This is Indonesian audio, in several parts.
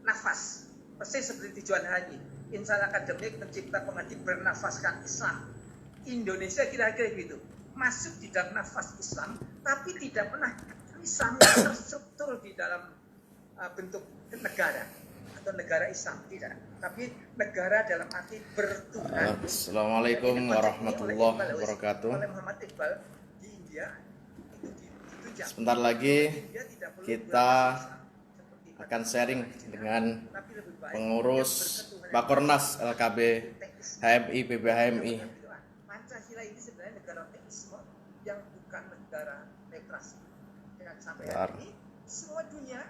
nafas, persis seperti tujuan haji. Insan akademik pencipta pengerti bernafaskan Islam. Indonesia kira-kira gitu, masuk di dalam nafas Islam, tapi tidak pernah Islam terstruktur di dalam bentuk negara atau negara Islam, tidak, tapi negara dalam arti bertuhan. Assalamualaikum warahmatullahi wabarakatuh. Oleh Muhammad Iqbal di India itu sebentar lagi kita akan sharing dengan pengurus Bakornas LKB HMI PBHMI. Pancasila ini sebenarnya negara teisme yang bukan negara netrasi. Dan sampai hari ini semua dunia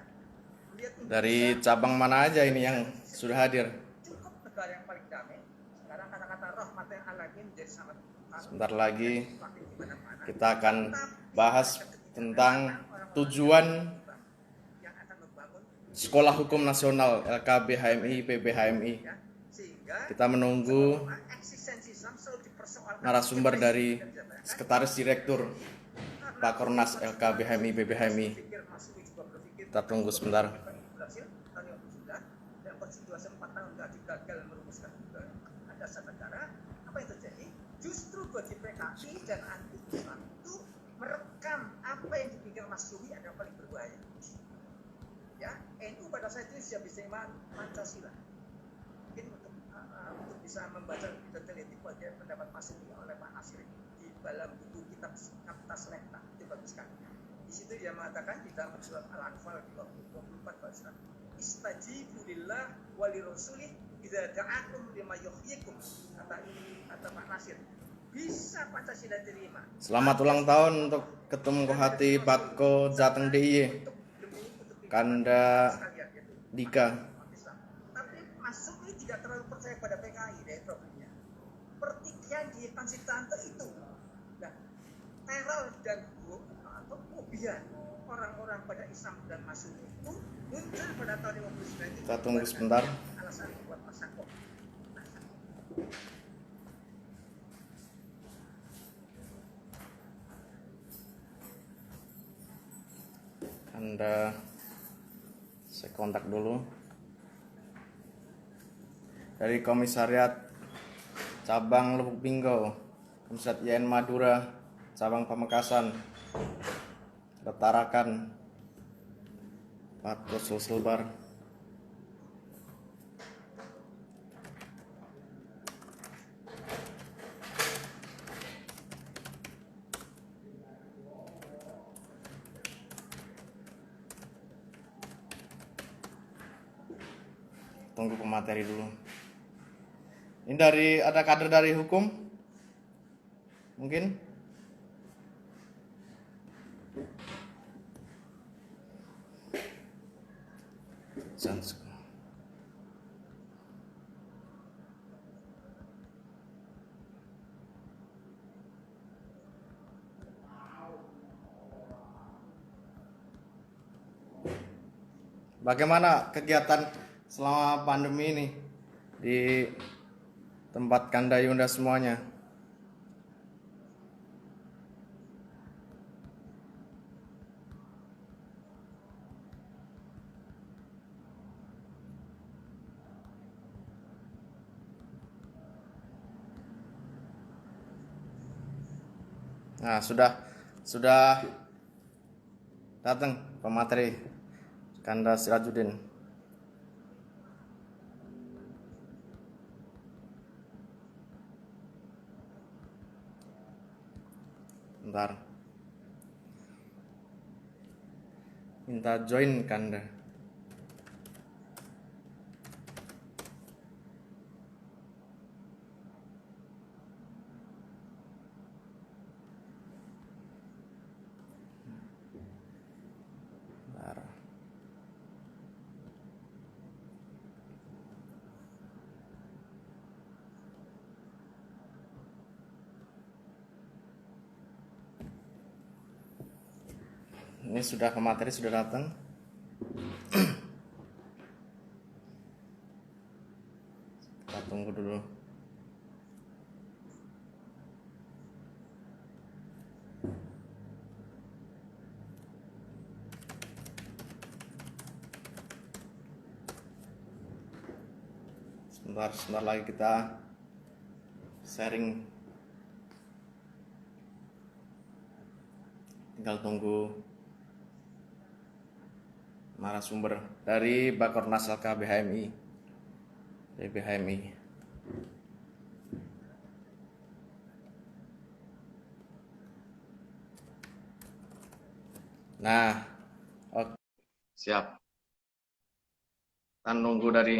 melihat dari cabang mana aja ini yang sudah hadir? Cukup negara yang paling damai. Sekarang kata-kata rahmatan alamin menjadi sangat sebentar lagi kita akan bahas tentang tujuan Sekolah Hukum Nasional LKB HMI PBHMI. Kita menunggu narasumber dari Sekretaris Direktur Bakornas LKB HMI PBHMI. Kita tunggu sebentar. Apa yang terjadi? Justru bagi PKI dan anti-Islam itu merekam apa yang dipikir Mas Suwi adalah paling berbahaya. Ya, NU pada saat itu sudah bisa Pancasila. Mungkin untuk bisa membaca dan teliti bagian pendapat Mas Suwi oleh Pak Nasir di dalam buku kitab Kaptas Lenta, itu bagus sekali. Di situ dia mengatakan di dalam surat Al-Anfal di 24 pasal, istajibu lillah wali rasulih idza da'akum lima yuhyikum, kata Pak Nasir. Bisa Pancasila terima. Selamat ulang tahun untuk Ketum Kohati Batko Jateng DIY Kanda Dika. Tapi masuk ini tidak terlalu percaya pada PKI dari problemnya. Pertikaian di Konstituante itu, nah, teror dan fobia orang-orang pada Islam dan masuk itu muncul pada tahun 59 itu. Kita tunggu sebentar. Alasan buat masako. Saya kontak dulu dari Komisariat Cabang Lubuk Binggo, Komisariat YN Madura, Cabang Pamekasan, Retarakan, Pak Sulselbar. Tunggu pemateri dulu. Ini ada kader dari hukum? Mungkin? Bagaimana kegiatan selama pandemi ini di tempat Kanda Yunda semuanya? Nah, sudah datang pemateri Kanda Sirajuddin. Bentar. Minta join Kanda. Bentar. Ini sudah pemateri sudah datang. Kita tunggu dulu. Sebentar lagi kita sharing. Tinggal tunggu narasumber dari Bakornas LKBHMI. Dari BHMI. Nah, oke. Siap. Kita nunggu dari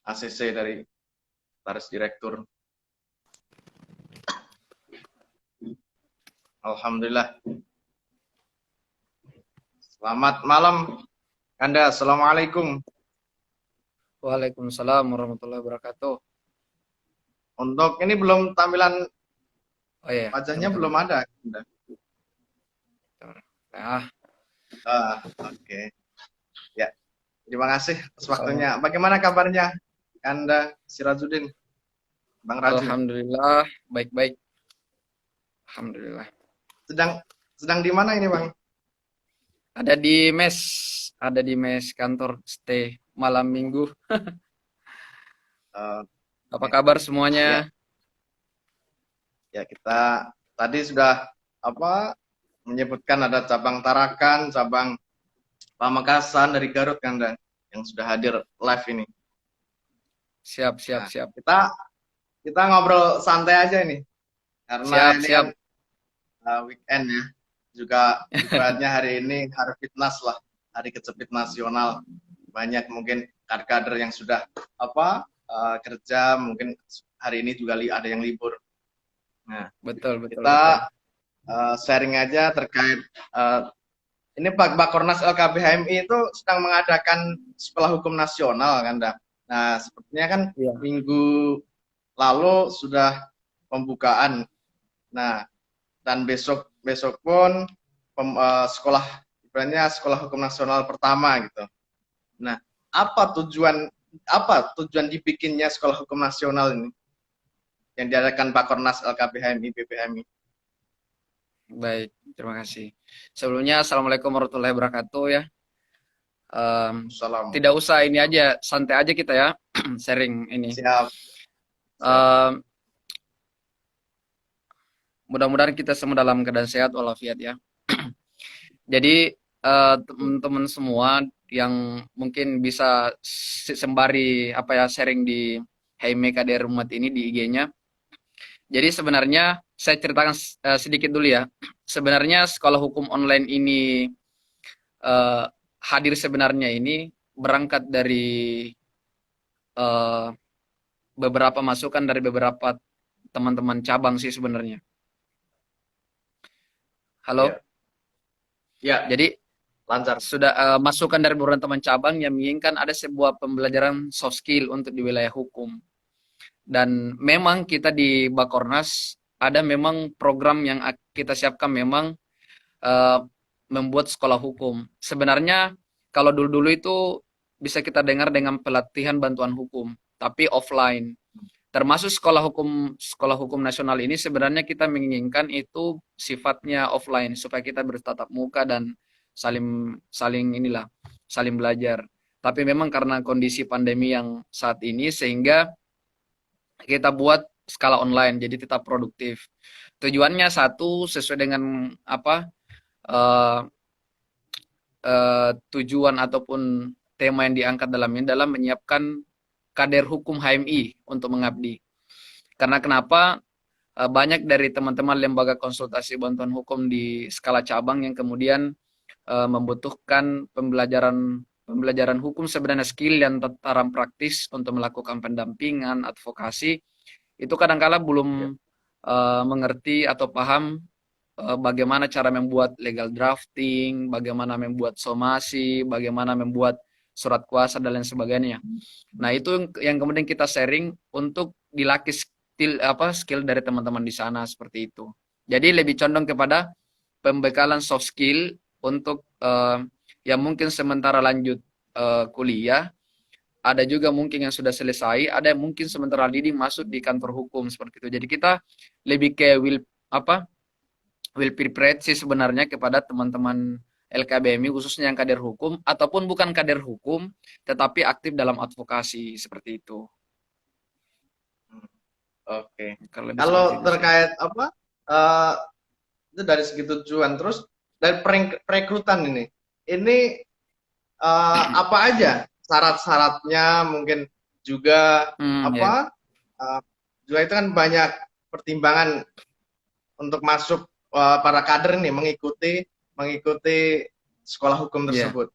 ACC, dari Sekretaris Direktur. Alhamdulillah. Selamat malam, Anda. Assalamualaikum. Waalaikumsalam warahmatullahi wabarakatuh. Untuk ini belum tampilan Oh iya, wajahnya belum ada. Anda. Oke. Ya, terima kasih atas waktunya. Bagaimana kabarnya Anda, Sirajuddin? Bang Raju? Alhamdulillah, baik-baik. Alhamdulillah. Sedang di mana ini, Bang? Ada di mes kantor stay malam minggu. Apa kabar semuanya? Ya, kita tadi sudah menyebutkan ada cabang Tarakan, cabang Pamekasan dari Garut kan, Dan, yang sudah hadir live ini. Siap. Kita ngobrol santai aja ini, karena ini Siap. Kan weekend ya. Juga ibaratnya hari ini hari fitness lah, hari kecepit nasional. Banyak mungkin kader-kader yang sudah kerja, mungkin hari ini juga ada yang libur. Nah, Betul. kita sharing aja terkait ini Bakornas LKBHMI itu sedang mengadakan sekolah hukum nasional kan, Dan. Nah, sepertinya kan minggu lalu sudah pembukaan. Nah, dan besok pun sekolah hukum nasional pertama gitu. Nah, apa tujuan dibikinnya sekolah hukum nasional ini yang diadakan Bakornas LKBHMI BPHMI? Baik, terima kasih. Sebelumnya assalamualaikum warahmatullahi wabarakatuh ya. Tidak usah ini aja, santai aja kita ya sharing ini. Siap. Mudah-mudahan kita semua dalam keadaan sehat walafiat ya. Jadi teman-teman semua yang mungkin bisa sembari sharing di HMI KDR Umat ini di IG-nya. Jadi sebenarnya saya ceritakan sedikit dulu ya. Sebenarnya sekolah hukum online ini hadir sebenarnya ini berangkat dari beberapa masukan dari beberapa teman-teman cabang sih sebenarnya. Halo? Ya. Jadi lancar. Sudah masukan dari beberapa teman cabang yang menginginkan ada sebuah pembelajaran soft skill untuk di wilayah hukum. Dan memang kita di Bakornas ada memang program yang kita siapkan memang membuat sekolah hukum. Sebenarnya kalau dulu-dulu itu bisa kita dengar dengan pelatihan bantuan hukum, tapi offline. Termasuk sekolah hukum nasional ini sebenarnya kita menginginkan itu sifatnya offline supaya kita bertatap muka dan saling belajar. Tapi memang karena kondisi pandemi yang saat ini sehingga kita buat skala online jadi tetap produktif. Tujuannya satu sesuai dengan tujuan ataupun tema yang diangkat dalam ini dalam menyiapkan kader hukum HMI untuk mengabdi. Karena kenapa? Banyak dari teman-teman lembaga konsultasi bantuan hukum di skala cabang yang kemudian membutuhkan pembelajaran hukum sebenarnya skill dan tataran praktis untuk melakukan pendampingan, advokasi, itu kadang-kala belum mengerti atau paham bagaimana cara membuat legal drafting, bagaimana membuat somasi, bagaimana membuat surat kuasa dan lain sebagainya. Nah, itu yang kemudian kita sharing untuk dilatih skill dari teman-teman di sana seperti itu. Jadi lebih condong kepada pembekalan soft skill untuk yang mungkin sementara lanjut kuliah, ada juga mungkin yang sudah selesai, ada yang mungkin sementara leading masuk di kantor hukum seperti itu. Jadi kita lebih ke will prepared sih sebenarnya kepada teman-teman LKBMI khususnya yang kader hukum ataupun bukan kader hukum tetapi aktif dalam advokasi seperti itu. Oke. Kalau lebih seperti Kalau itu sih. terkait apa? eh, itu dari segi tujuan, terus dari perekrutan ini apa aja syarat-syaratnya, mungkin juga Ya. apa? eh, juga itu kan banyak pertimbangan untuk masuk para kader ini mengikuti sekolah hukum Ya. tersebut.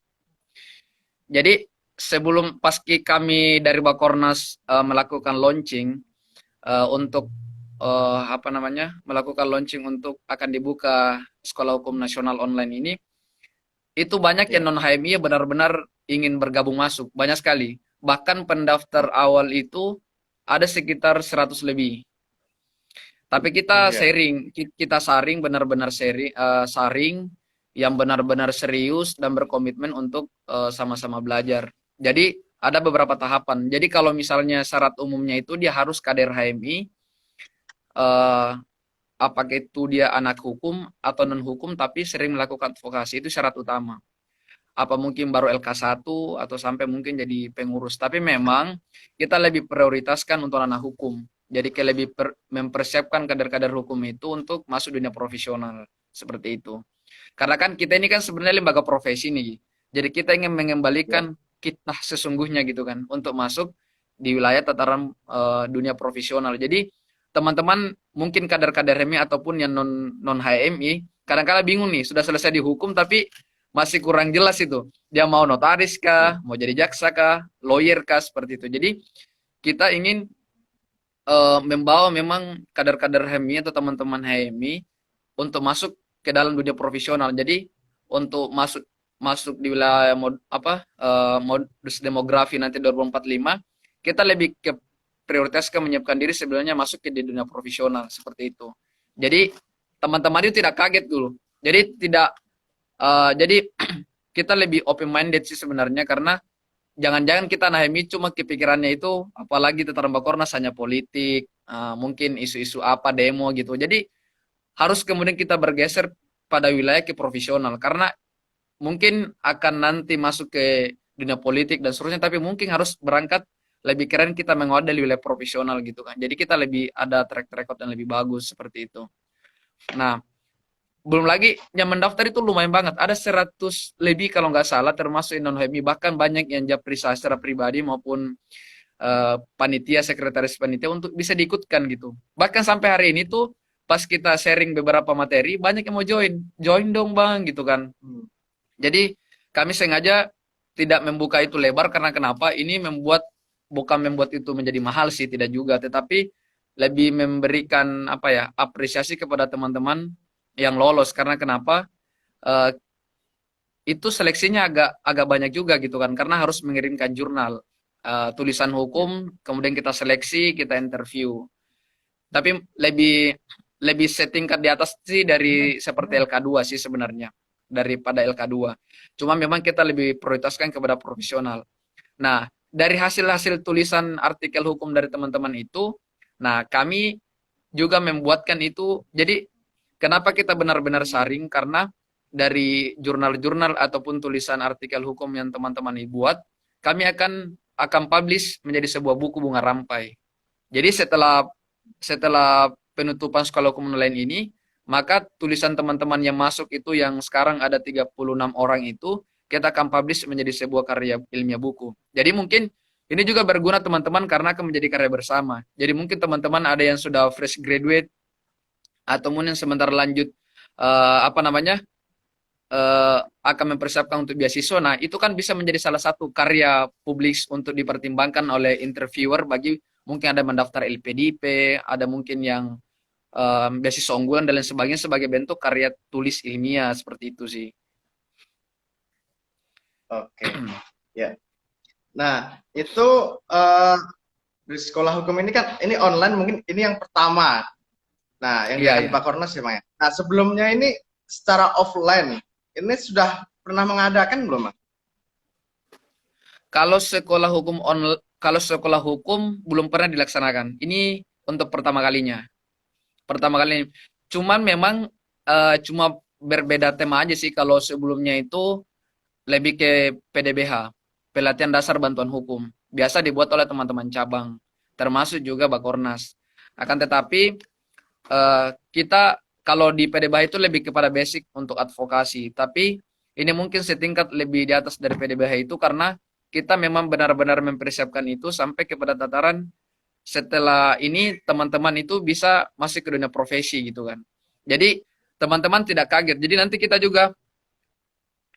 Jadi sebelum paski kami dari Bakornas melakukan launching untuk apa namanya melakukan launching untuk akan dibuka Sekolah Hukum Nasional online ini, itu banyak yang Ya, non HMI yang benar-benar ingin bergabung masuk, banyak sekali. Bahkan pendaftar awal itu ada sekitar 100 lebih. Tapi kita ya, sharing, kita saring benar-benar saring yang benar-benar serius dan berkomitmen untuk sama-sama belajar. Jadi ada beberapa tahapan. Jadi kalau misalnya syarat umumnya itu dia harus kader HMI, eh, apakah itu dia anak hukum atau non hukum tapi sering melakukan advokasi, itu syarat utama. Apa mungkin baru LK1 atau sampai mungkin jadi pengurus. Tapi memang kita lebih prioritaskan untuk anak hukum. Jadi kayak lebih mempersiapkan kader-kader hukum itu untuk masuk dunia profesional. Seperti itu. Karena kan kita ini kan sebenarnya lembaga profesi nih. Jadi kita ingin ya, mengembalikan kita sesungguhnya gitu kan. Untuk masuk di wilayah tataran dunia profesional. Jadi teman-teman mungkin kader-kader HMI ataupun yang non HMI kadang-kadang bingung nih, sudah selesai dihukum tapi masih kurang jelas itu. Dia mau notaris ya, kah, mau jadi jaksa kah, lawyer kah, seperti itu. Jadi kita ingin membawa memang kader-kader HMI atau teman-teman HMI untuk masuk ke dalam dunia profesional. Jadi untuk masuk masuk di wilayah modus demografi nanti 2045, kita lebih ke prioritaskan menyiapkan diri sebenarnya masuk ke di dunia profesional seperti itu. Jadi teman-teman itu tidak kaget dulu. Jadi kita lebih open minded sih sebenarnya, karena jangan-jangan kita nahemi cuma kepikirannya itu apalagi tentang Bakornas hanya politik, mungkin isu-isu apa demo gitu. Jadi harus kemudian kita bergeser pada wilayah ke profesional, karena mungkin akan nanti masuk ke dunia politik dan seterusnya, tapi mungkin harus berangkat lebih keren kita menguat dari wilayah profesional gitu kan. Jadi kita lebih ada track record yang lebih bagus seperti itu. Nah, belum lagi yang mendaftar itu lumayan banget. Ada 100 lebih kalau nggak salah, termasuk non HMI. Bahkan banyak yang japri saya secara pribadi maupun panitia, sekretaris panitia untuk bisa diikutkan gitu. Bahkan sampai hari ini tuh pas kita sharing beberapa materi, banyak yang mau join. Join dong bang gitu kan. hmm, Jadi kami sengaja tidak membuka itu lebar karena kenapa? Ini bukan membuat itu menjadi mahal sih, tidak juga, tetapi lebih memberikan apa ya, apresiasi kepada teman-teman yang lolos. Karena kenapa? Eh, itu seleksinya agak agak banyak juga gitu kan, karena harus mengirimkan jurnal tulisan ya, hukum, kemudian kita seleksi, kita interview. Tapi lebih lebih setingkat di atas sih dari seperti LK2 sih sebenarnya, daripada LK2. Cuma memang kita lebih prioritaskan kepada profesional. Nah, dari hasil-hasil tulisan artikel hukum dari teman-teman itu, nah kami juga membuatkan itu. Jadi kenapa kita benar-benar saring? Karena dari jurnal-jurnal ataupun tulisan artikel hukum yang teman-teman buat, kami akan publish menjadi sebuah buku bunga rampai. Jadi setelah setelah penutupan sekolah hukum online ini, maka tulisan teman-teman yang masuk itu yang sekarang ada 36 orang itu, kita akan publish menjadi sebuah karya ilmiah buku. Jadi mungkin ini juga berguna teman-teman karena akan menjadi karya bersama. Jadi mungkin teman-teman ada yang sudah fresh graduate atau mungkin yang sebentar lanjut apa namanya akan mempersiapkan untuk beasiswa. Nah, itu kan bisa menjadi salah satu karya publik untuk dipertimbangkan oleh interviewer bagi mungkin ada mendaftar LPDP, ada mungkin yang beasiswa unggulan dan lain sebagainya sebagai bentuk karya tulis ilmiah seperti itu sih. oke, ya. Nah, itu eh, di sekolah hukum ini kan ini online, mungkin ini yang pertama. Nah, yang Iya, diadakan iya. Pak Kornas ya, Bang ya. Nah, sebelumnya ini secara offline, ini sudah pernah mengadakan belum, Bang? Kalau sekolah hukum belum pernah dilaksanakan. Ini untuk pertama kalinya. Pertama kali. Cuman memang cuma berbeda tema aja sih. Kalau sebelumnya itu lebih ke PDBH, pelatihan dasar bantuan hukum. Biasa dibuat oleh teman-teman cabang, termasuk juga Bakornas. Akan tetapi kita kalau di PDBH itu lebih kepada basic untuk advokasi, tapi ini mungkin setingkat lebih di atas dari PDBH itu karena kita memang benar-benar mempersiapkan itu sampai kepada tataran setelah ini teman-teman itu bisa masuk ke dunia profesi gitu kan. Jadi teman-teman tidak kaget. Jadi nanti kita juga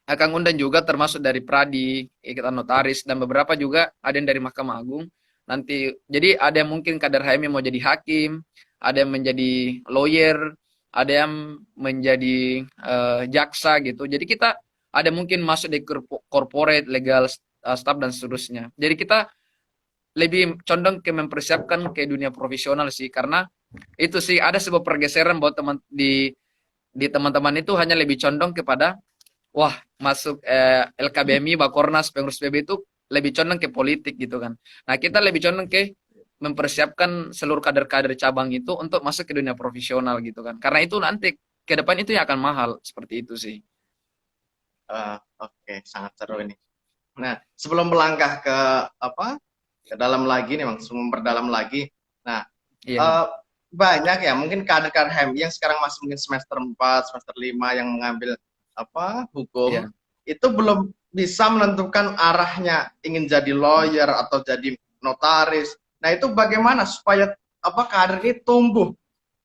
akan undang juga termasuk dari Pradi, Ikatan Notaris, dan beberapa juga ada yang dari Mahkamah Agung. Nanti, jadi ada yang mungkin kader HMI mau jadi hakim, ada yang menjadi lawyer, ada yang menjadi jaksa gitu. Jadi kita ada mungkin masuk di corporate, legal staff dan seterusnya. Jadi kita lebih condong ke mempersiapkan ke dunia profesional sih, karena itu sih ada sebuah pergeseran bahwa di teman-teman itu hanya lebih condong kepada wah masuk LKBMI, Bakornas, pengurus PB itu lebih condong ke politik gitu kan. Nah kita lebih condong ke mempersiapkan seluruh kader-kader cabang itu untuk masuk ke dunia profesional gitu kan. Karena itu nanti ke depan itu yang akan mahal seperti itu sih. Oke, sangat seru ini. Nah, sebelum melangkah ke apa ke dalam lagi nih, langsung memperdalam lagi. Nah, Iya. banyak ya mungkin kader-kader HMI yang sekarang masih mungkin semester 4, semester 5 yang mengambil hukum, Iya. itu belum bisa menentukan arahnya ingin jadi lawyer atau jadi notaris. Nah, itu bagaimana supaya kader ini tumbuh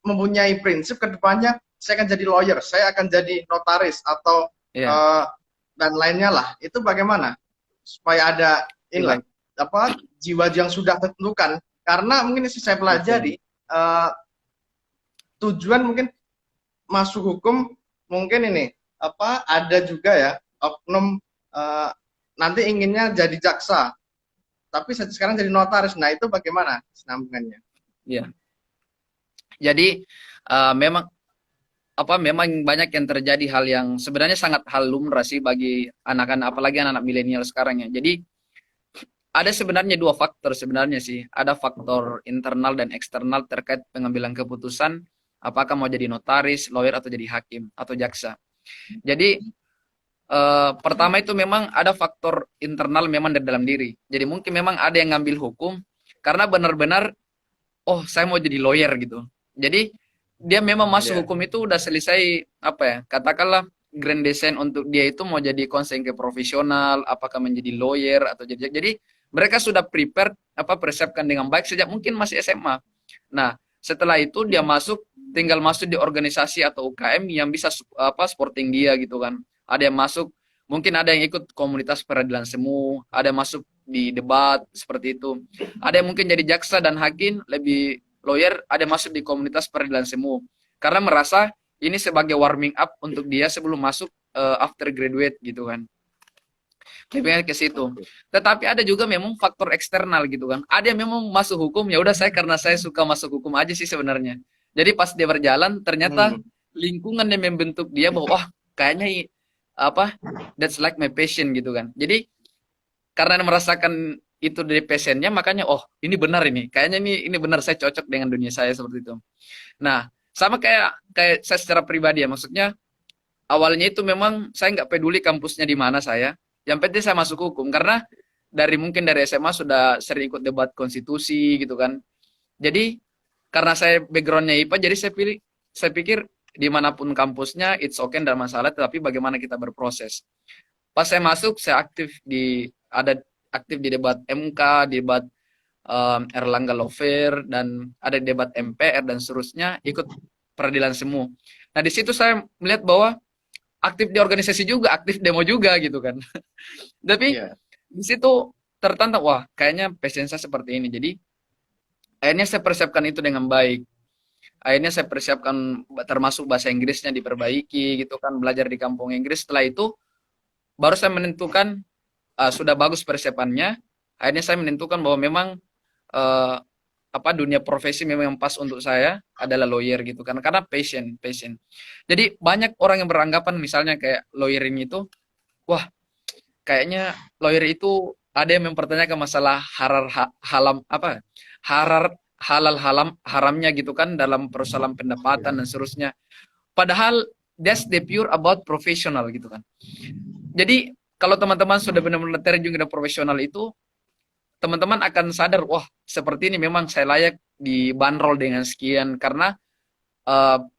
mempunyai prinsip ke depannya, saya akan jadi lawyer, saya akan jadi notaris atau Iya. dan lainnya lah. Itu bagaimana supaya ada inilah Baik. jiwa yang sudah tentukan, karena mungkin saya pelajari tujuan mungkin masuk hukum mungkin ini ada juga ya oknum nanti inginnya jadi jaksa tapi sekarang jadi notaris. Nah, itu bagaimana sambungannya? Iya. Jadi memang memang banyak yang terjadi hal yang sebenarnya sangat hal lumrah sih bagi anak-anak, apalagi anak-anak milenial sekarang ya. Jadi ada sebenarnya dua faktor sebenarnya sih. Ada faktor internal dan eksternal terkait pengambilan keputusan apakah mau jadi notaris, lawyer atau jadi hakim atau jaksa. Jadi pertama itu memang ada faktor internal memang dari dalam diri. Jadi mungkin memang ada yang ngambil hukum karena benar-benar oh saya mau jadi lawyer gitu. Jadi dia memang masuk hukum itu udah selesai katakanlah grand design untuk dia itu mau jadi konseling ke profesional, apakah menjadi lawyer atau jadi mereka sudah prepare persiapkan dengan baik sejak mungkin masih SMA. Nah, setelah itu dia tinggal masuk di organisasi atau UKM yang bisa supporting dia gitu kan. Ada yang masuk, mungkin ada yang ikut komunitas peradilan semu, ada yang masuk di debat seperti itu. Ada yang mungkin jadi jaksa dan hakim, lebih lawyer, ada yang masuk di komunitas peradilan semu. Karena merasa ini sebagai warming up untuk dia sebelum masuk after graduate gitu kan. Lebih ke situ. Tetapi ada juga memang faktor eksternal gitu kan. Ada yang memang masuk hukum, ya udah karena saya suka masuk hukum aja sih sebenarnya. Jadi pas dia berjalan ternyata lingkungan yang membentuk dia bahwa wah kayaknya that's like my passion gitu kan. Jadi karena merasakan itu dari passionnya makanya oh ini benar ini. Kayaknya ini benar saya cocok dengan dunia saya seperti itu. Nah, sama kayak saya secara pribadi ya, maksudnya awalnya itu memang saya nggak peduli kampusnya di mana saya. Yang penting saya masuk hukum karena mungkin dari SMA sudah sering ikut debat konstitusi gitu kan. Jadi karena saya backgroundnya IPA, jadi saya pikir dimanapun kampusnya it's okay tidak masalah, tetapi bagaimana kita berproses. Pas saya masuk saya aktif di debat MK, debat Erlangga Lawfare, dan ada debat MPR dan seterusnya, ikut peradilan semu. Nah di situ saya melihat bahwa aktif di organisasi juga, aktif demo juga gitu kan. Tapi di situ tertantang, wah kayaknya passion saya seperti ini. Jadi akhirnya saya persiapkan itu dengan baik. Akhirnya saya persiapkan termasuk bahasa Inggrisnya diperbaiki gitu kan, belajar di kampung Inggris. Setelah itu baru saya menentukan sudah bagus persiapannya. Akhirnya saya menentukan bahwa memang dunia profesi memang yang pas untuk saya adalah lawyer gitu kan, karena passion. Jadi banyak orang yang beranggapan misalnya kayak lawyer ini itu wah kayaknya lawyer itu ada yang mempertanyakan masalah halal haramnya gitu kan dalam persoalan pendapatan dan seterusnya. Padahal that's the pure about professional gitu kan. Jadi kalau teman-teman sudah benar-benar terjun ke profesional itu, teman-teman akan sadar, wah seperti ini memang saya layak dibanderol dengan sekian karena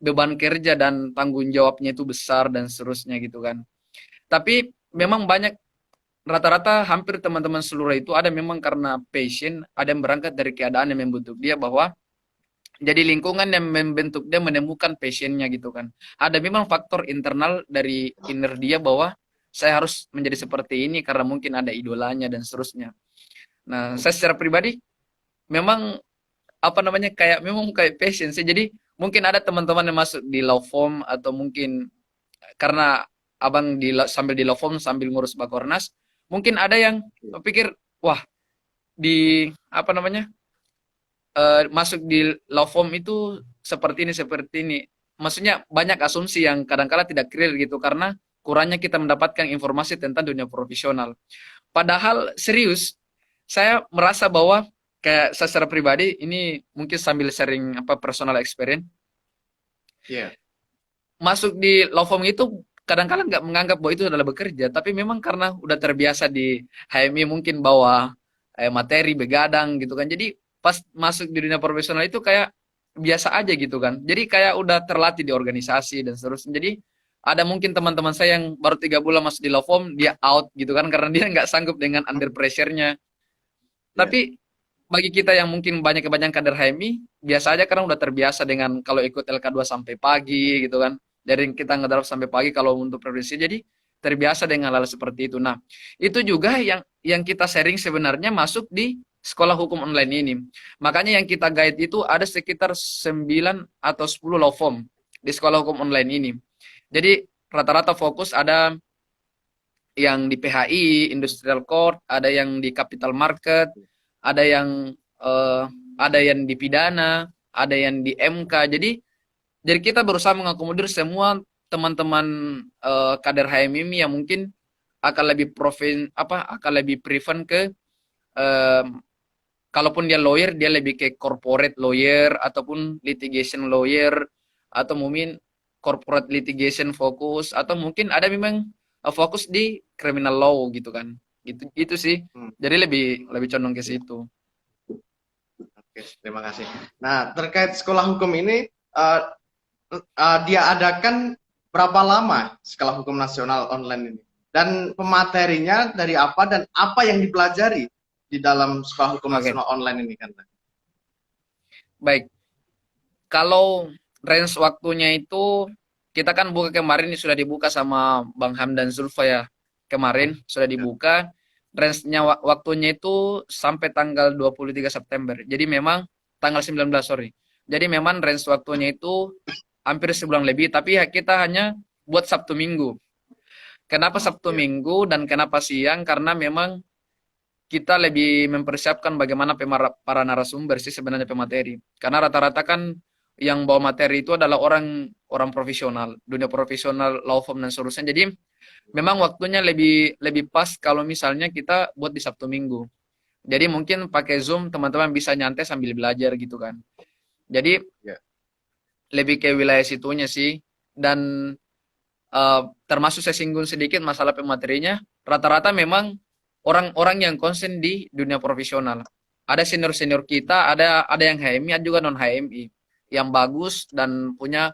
beban kerja dan tanggung jawabnya itu besar dan seterusnya gitu kan. Tapi memang banyak, rata-rata hampir teman-teman seluruh itu ada memang karena passion, ada yang berangkat dari keadaan yang membentuk dia bahwa jadi lingkungan yang membentuk dia menemukan passionnya gitu kan. Ada memang faktor internal dari inner dia bahwa saya harus menjadi seperti ini karena mungkin ada idolanya dan seterusnya. Nah, saya secara pribadi memang apa namanya kayak memang kayak passion sih. Jadi mungkin ada teman-teman yang masuk di law firm atau mungkin karena abang sambil di law firm sambil ngurus Bakornas, mungkin ada yang pikir wah di apa namanya masuk di law firm itu seperti ini seperti ini. Maksudnya banyak asumsi yang kadang-kala tidak clear gitu karena kurangnya kita mendapatkan informasi tentang dunia profesional. Padahal serius, saya merasa bahwa kayak saya secara pribadi ini mungkin sambil sharing apa personal experience. Iya. Masuk di law firm itu kadang-kala nggak menganggap bahwa itu adalah bekerja, tapi memang karena udah terbiasa di HMI mungkin bawa materi begadang gitu kan. Jadi pas masuk di dunia profesional itu kayak biasa aja gitu kan. Jadi kayak udah terlatih di organisasi dan seterusnya. Jadi ada mungkin teman-teman saya yang baru 3 bulan masuk di law firm, dia out gitu kan karena dia nggak sanggup dengan under pressure-nya. Tapi bagi kita yang mungkin banyak kebanyakan kader HMI, biasa aja karena udah terbiasa dengan kalau ikut LK2 sampai pagi gitu kan. Dari kita ngedraft sampai pagi kalau untuk prediksi, jadi terbiasa dengan hal seperti itu. Nah, itu juga yang kita sharing sebenarnya masuk di sekolah hukum online ini. Makanya yang kita guide itu ada sekitar 9 atau 10 law firm di sekolah hukum online ini. Jadi rata-rata fokus ada yang di PHI, Industrial Court, ada yang di Capital Market, ada yang di pidana, ada yang di MK. Jadi kita berusaha mengakomodir semua teman-teman kader HMIMI yang mungkin akan lebih akan lebih prefer ke kalaupun dia lawyer, dia lebih ke corporate lawyer ataupun litigation lawyer atau mungkin corporate litigation fokus atau mungkin ada memang fokus di criminal law gitu kan. Gitu sih. Jadi lebih condong ke situ. Oke, terima kasih. Nah, terkait sekolah hukum ini dia adakan berapa lama sekolah hukum nasional online ini? Dan pematerinya dari apa dan apa yang dipelajari di dalam sekolah hukum nasional online ini kan? Baik. Kalau range waktunya itu kita kan buka kemarin ini sudah dibuka sama Bang Hamdan Zulfa ya. Kemarin sudah dibuka. Range-nya waktunya itu sampai tanggal 23 September. Jadi memang tanggal 19, sorry. Jadi memang range waktunya itu hampir sebulan lebih, tapi kita hanya buat Sabtu Minggu. Kenapa Sabtu Minggu dan kenapa siang? Karena memang kita lebih mempersiapkan bagaimana para narasumber sih sebenarnya pemateri. Karena rata-rata kan yang bawa materi itu adalah orang profesional, dunia profesional, law firm dan seterusnya. Jadi memang waktunya lebih pas kalau misalnya kita buat di Sabtu Minggu. Jadi mungkin pakai Zoom teman-teman bisa nyantai sambil belajar gitu kan. Jadi lebih ke wilayah situnya sih. Dan termasuk saya singgung sedikit masalah pematerinya, rata-rata memang orang-orang yang konsen di dunia profesional. Ada senior-senior kita, ada yang HMI, ada juga non-HMI yang bagus dan punya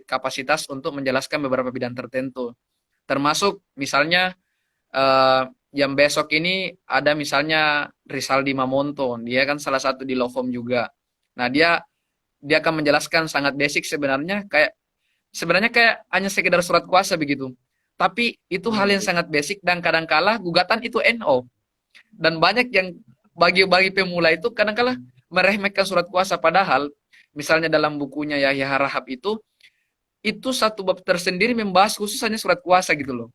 kapasitas untuk menjelaskan beberapa bidang tertentu. Termasuk misalnya yang besok ini ada misalnya Rizaldi Mamonto, dia kan salah satu di law firm juga. Nah, dia akan menjelaskan sangat basic sebenarnya kayak hanya sekedar surat kuasa begitu. Tapi itu hal yang sangat basic dan kadangkala gugatan itu NO. Dan banyak yang bagi pemula itu kadangkala meremehkan surat kuasa, padahal misalnya dalam bukunya Yahya Harahap itu satu bab tersendiri membahas khususnya surat kuasa gitu loh.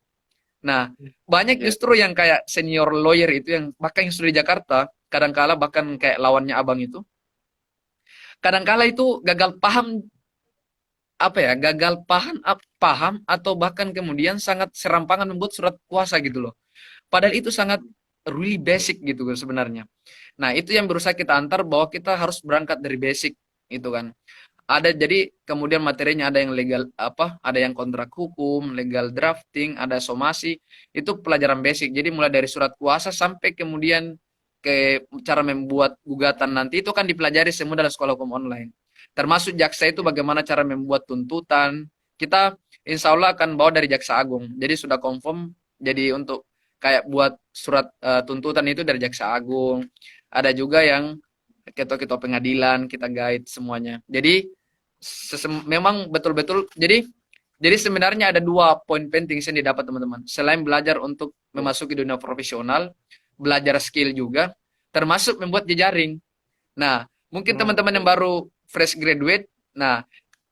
Nah, banyak justru yang kayak senior lawyer itu yang bahkan yang sudah di Jakarta, kadangkala bahkan kayak lawannya abang itu, kadangkala itu gagal paham paham atau bahkan kemudian sangat serampangan membuat surat kuasa gitu loh. Padahal itu sangat really basic gitu sebenarnya. Nah, itu yang berusaha kita antar bahwa kita harus berangkat dari basic itu kan. Jadi kemudian materinya ada yang legal ada yang kontrak hukum, legal drafting, ada somasi, itu pelajaran basic. Jadi mulai dari surat kuasa sampai kemudian ke cara membuat gugatan nanti itu kan dipelajari semua dalam sekolah hukum online. Termasuk jaksa itu bagaimana cara membuat tuntutan. Kita insya Allah akan bawa dari Jaksa Agung. Jadi sudah confirm. Jadi untuk kayak buat surat tuntutan itu dari Jaksa Agung. Ada juga yang ketua-ketua pengadilan kita guide semuanya. Jadi memang betul-betul. Jadi sebenarnya ada 2 poin penting yang didapat teman-teman. Selain belajar untuk memasuki dunia profesional, belajar skill juga, termasuk membuat jejaring. Nah, mungkin teman-teman yang baru fresh graduate, nah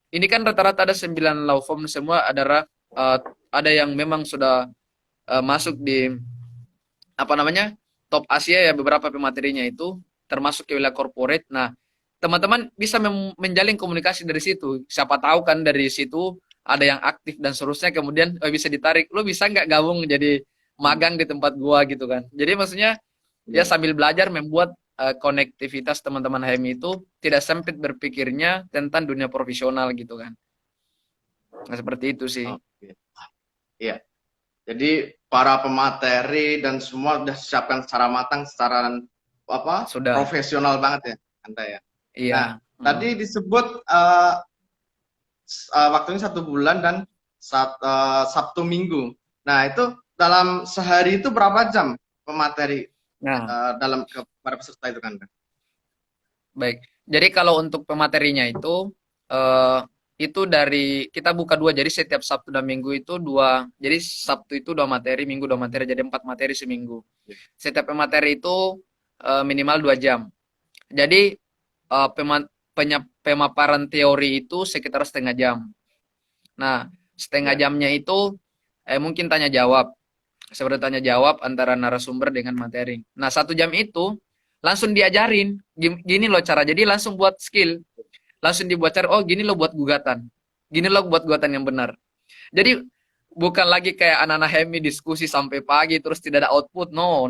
ini kan rata-rata ada 9 law firm semua, ada yang memang sudah masuk di apa namanya top Asia ya, beberapa pematerinya itu termasuk ke wilayah corporate. Nah, teman-teman bisa menjalin komunikasi dari situ. Siapa tahu kan dari situ ada yang aktif dan seterusnya, kemudian bisa ditarik. Lo bisa nggak gabung jadi magang di tempat gua gitu kan. Jadi maksudnya ya sambil belajar membuat konektivitas teman-teman HMI itu tidak sempit berpikirnya tentang dunia profesional gitu kan. Nah, seperti itu sih. Oke. Iya. Jadi para pemateri dan semua sudah siapkan secara matang, secara Sudah. profesional banget ya, Anda ya. Iya. Nah, tadi disebut waktunya 1 bulan dan Sabtu Minggu. Nah, itu dalam sehari itu berapa jam pemateri dalam para peserta itu kan? Baik. Jadi kalau untuk pematerinya itu dari kita buka 2, jadi setiap Sabtu dan Minggu itu 2. Jadi Sabtu itu 2 materi, Minggu 2 materi, jadi 4 materi seminggu. Setiap pemateri itu minimal 2 jam. Jadi pemaparan teori itu sekitar setengah jam. Nah, setengah jamnya itu mungkin tanya jawab. Seperti tanya jawab antara narasumber dengan materi. Nah, 1 jam itu langsung diajarin. Gini loh cara. Jadi langsung buat skill. Langsung dibuat cara, oh gini loh buat gugatan. Gini loh buat gugatan yang benar. Jadi bukan lagi kayak anak-anak HMI diskusi sampai pagi terus tidak ada output. No.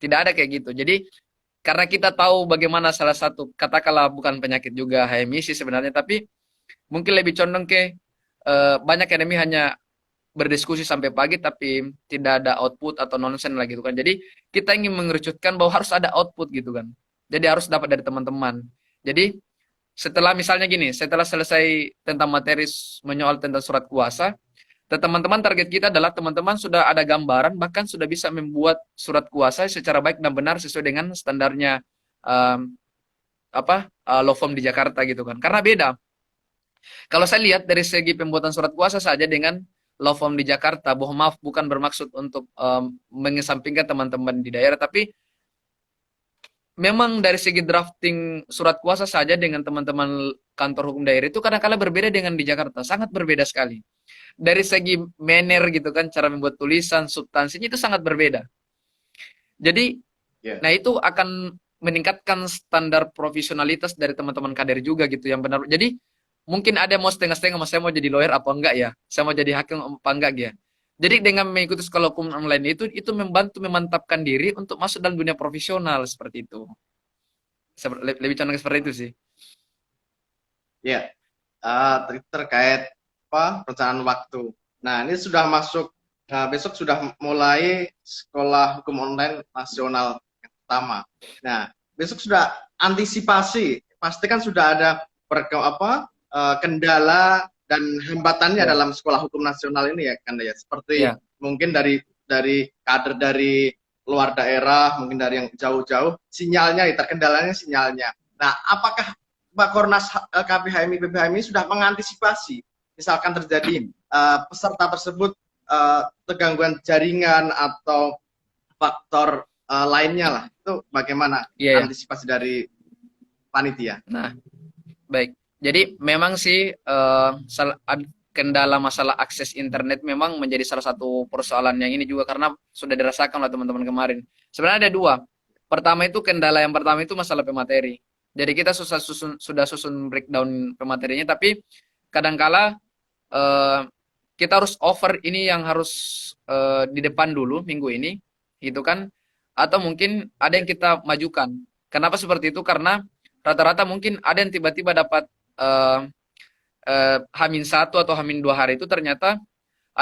Tidak ada kayak gitu. Jadi karena kita tahu bagaimana salah satu, katakanlah bukan penyakit juga HMI sih sebenarnya, tapi mungkin lebih condong ke banyak HMI hanya berdiskusi sampai pagi tapi tidak ada output atau nonsen lah gitu kan. Jadi kita ingin mengerucutkan bahwa harus ada output gitu kan. Jadi harus dapat dari teman-teman. Jadi setelah misalnya gini, setelah selesai tentang materi menyoal tentang surat kuasa, teman-teman target kita adalah teman-teman sudah ada gambaran, bahkan sudah bisa membuat surat kuasa secara baik dan benar sesuai dengan standarnya law firm di Jakarta gitu kan. Karena beda. Kalau saya lihat dari segi pembuatan surat kuasa saja dengan law firm di Jakarta, maaf bukan bermaksud untuk mengesampingkan teman-teman di daerah, tapi memang dari segi drafting surat kuasa saja dengan teman-teman kantor hukum daerah itu kadang-kala berbeda dengan di Jakarta, sangat berbeda sekali. Dari segi manner gitu kan, cara membuat tulisan, substansinya itu sangat berbeda. Jadi, nah itu akan meningkatkan standar profesionalitas dari teman-teman kader juga gitu yang benar. Jadi mungkin ada mau setengah-setengah, saya mau jadi lawyer apa enggak ya, saya mau jadi hakim apa enggak ya. Jadi dengan mengikuti sekolah hukum online itu membantu memantapkan diri untuk masuk dalam dunia profesional seperti itu. Lebih condong seperti itu sih. Ya, terkait perencanaan waktu. Nah, ini sudah masuk, besok sudah mulai sekolah hukum online nasional yang pertama. Nah, besok sudah antisipasi, pasti kan sudah ada kendala dan hambatannya dalam sekolah hukum nasional ini ya kan ya, seperti mungkin dari kader dari luar daerah, mungkin dari yang jauh-jauh, sinyalnya, terkendalanya sinyalnya. Nah, apakah Bakornas KPHMI BPHMI sudah mengantisipasi misalkan terjadi peserta tersebut kegangguan jaringan atau faktor lainnya lah, itu bagaimana antisipasi dari panitia? Nah, baik. Jadi memang sih kendala masalah akses internet memang menjadi salah satu persoalan yang ini juga karena sudah dirasakan oleh teman-teman kemarin. Sebenarnya ada 2. Pertama itu kendala yang pertama itu masalah pemateri. Jadi kita sudah susun breakdown pematerinya, tapi kadangkala kita harus offer ini yang harus di depan dulu minggu ini, gitu kan? Atau mungkin ada yang kita majukan. Kenapa seperti itu? Karena rata-rata mungkin ada yang tiba-tiba dapat H-1 atau H-2 hari itu ternyata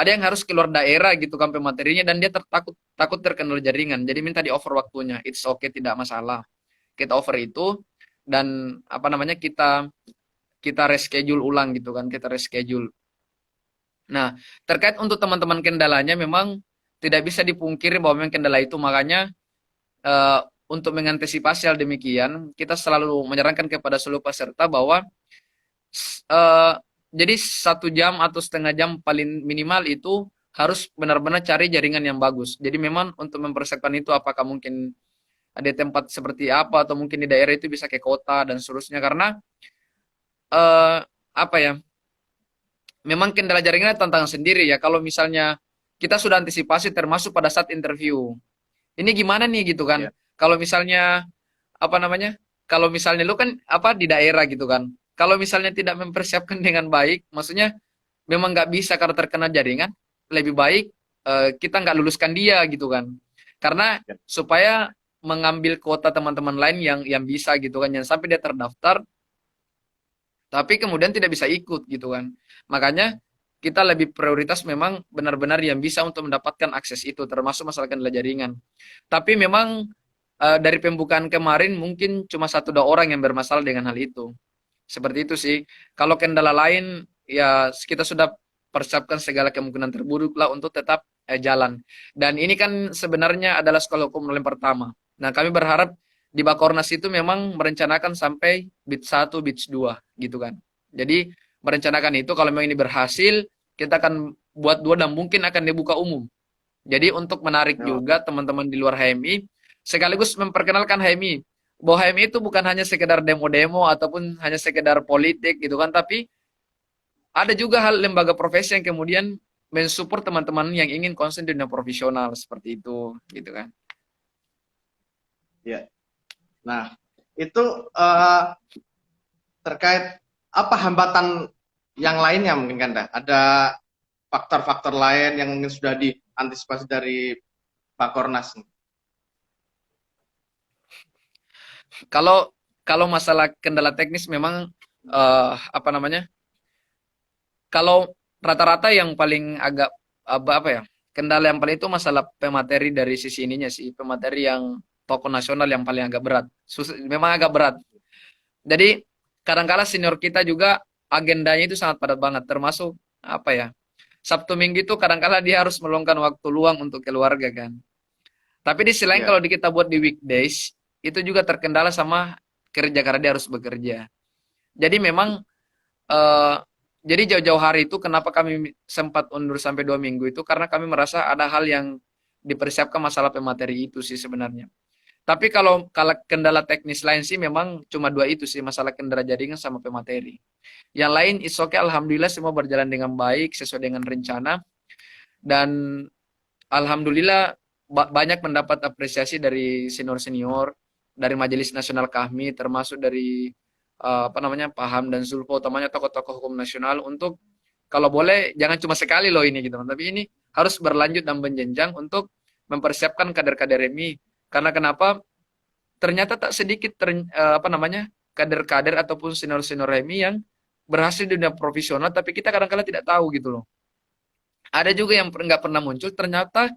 Ada yang harus keluar daerah gitu kan pematerinya dan dia takut terkendala jaringan. Jadi minta di over waktunya. It's okay, tidak masalah. Kita over itu dan apa namanya kita reschedule ulang gitu kan, kita reschedule. Nah, terkait untuk teman-teman kendalanya memang tidak bisa dipungkiri bahwa memang kendala itu, makanya untuk mengantisipasi hal demikian, kita selalu menyarankan kepada seluruh peserta bahwa eh, jadi 1 jam atau setengah jam paling minimal itu harus benar-benar cari jaringan yang bagus. Jadi memang untuk mempersiapkan itu apakah mungkin ada tempat seperti apa atau mungkin di daerah itu bisa ke kota dan seterusnya karena eh, apa ya? Memang kendala jaringan tantangan sendiri ya. Kalau misalnya kita sudah antisipasi termasuk pada saat interview. Ini gimana nih gitu kan? Ya, Kalau misalnya apa namanya? Kalau misalnya lu kan apa di daerah gitu kan. Kalau misalnya tidak mempersiapkan dengan baik, maksudnya memang nggak bisa karena terkena jaringan, lebih baik kita nggak luluskan dia gitu kan. Karena ya. supaya mengambil kuota teman-teman lain yang bisa gitu kan, yang sampai dia terdaftar tapi kemudian tidak bisa ikut gitu kan. Makanya kita lebih prioritas memang benar-benar yang bisa untuk mendapatkan akses itu, termasuk masalah kendala jaringan. Tapi memang dari pembukaan kemarin mungkin cuma 1-2 orang yang bermasalah dengan hal itu. Seperti itu sih. Kalau kendala lain ya kita sudah persiapkan segala kemungkinan terburuk lah untuk tetap jalan. Dan ini kan sebenarnya adalah sekolah hukum yang pertama. Nah, kami berharap di Bakornas itu memang merencanakan sampai bid 1, bid 2 gitu kan. Jadi merencanakan itu kalau memang ini berhasil, kita akan buat 2 dan mungkin akan dibuka umum. Jadi untuk menarik Ya, juga teman-teman di luar HMI, sekaligus memperkenalkan HMI. Bahwa HMI itu bukan hanya sekedar demo-demo ataupun hanya sekedar politik gitu kan, tapi ada juga hal lembaga profesi yang kemudian mensupport teman-teman yang ingin konsen di dunia profesional seperti itu gitu kan. ya. Nah, itu terkait apa hambatan yang lainnya mungkin kan, ada faktor-faktor lain yang mungkin sudah diantisipasi dari Bakornas. Kalau kalau masalah kendala teknis memang apa namanya? Kalau rata-rata yang paling agak apa ya? Kendala yang paling itu masalah pemateri dari sisi ininya sih, pemateri yang tokoh nasional yang paling agak berat. Memang agak berat. Jadi kadang-kala senior kita juga agendanya itu sangat padat banget, termasuk apa ya? Sabtu Minggu itu kadang-kala dia harus meluangkan waktu luang untuk keluarga kan. Tapi di sisi lain Ya, kalau kita buat di weekdays, itu juga terkendala sama kerja karena dia harus bekerja. Jadi memang eh, jadi jauh-jauh hari itu kenapa kami sempat undur sampai 2 minggu itu karena kami merasa ada hal yang dipersiapkan masalah pemateri itu sih sebenarnya. Tapi kalau kendala teknis lain sih memang cuma 2 itu sih, masalah kendala jaringan sama pemateri. Yang lain is okay, alhamdulillah semua berjalan dengan baik sesuai dengan rencana dan alhamdulillah banyak mendapat apresiasi dari senior-senior, dari Majelis Nasional kami, termasuk dari apa namanya Paham dan Zulfo, utamanya tokoh-tokoh hukum nasional untuk kalau boleh jangan cuma sekali loh ini gitu, tapi ini harus berlanjut dan menjenjang untuk mempersiapkan kader-kader MI. Karena kenapa? Ternyata tak sedikit apa namanya kader-kader ataupun senior-senior MI yang berhasil di dunia profesional, tapi kita kadang-kadang tidak tahu gitu loh. Ada juga yang nggak pernah muncul, ternyata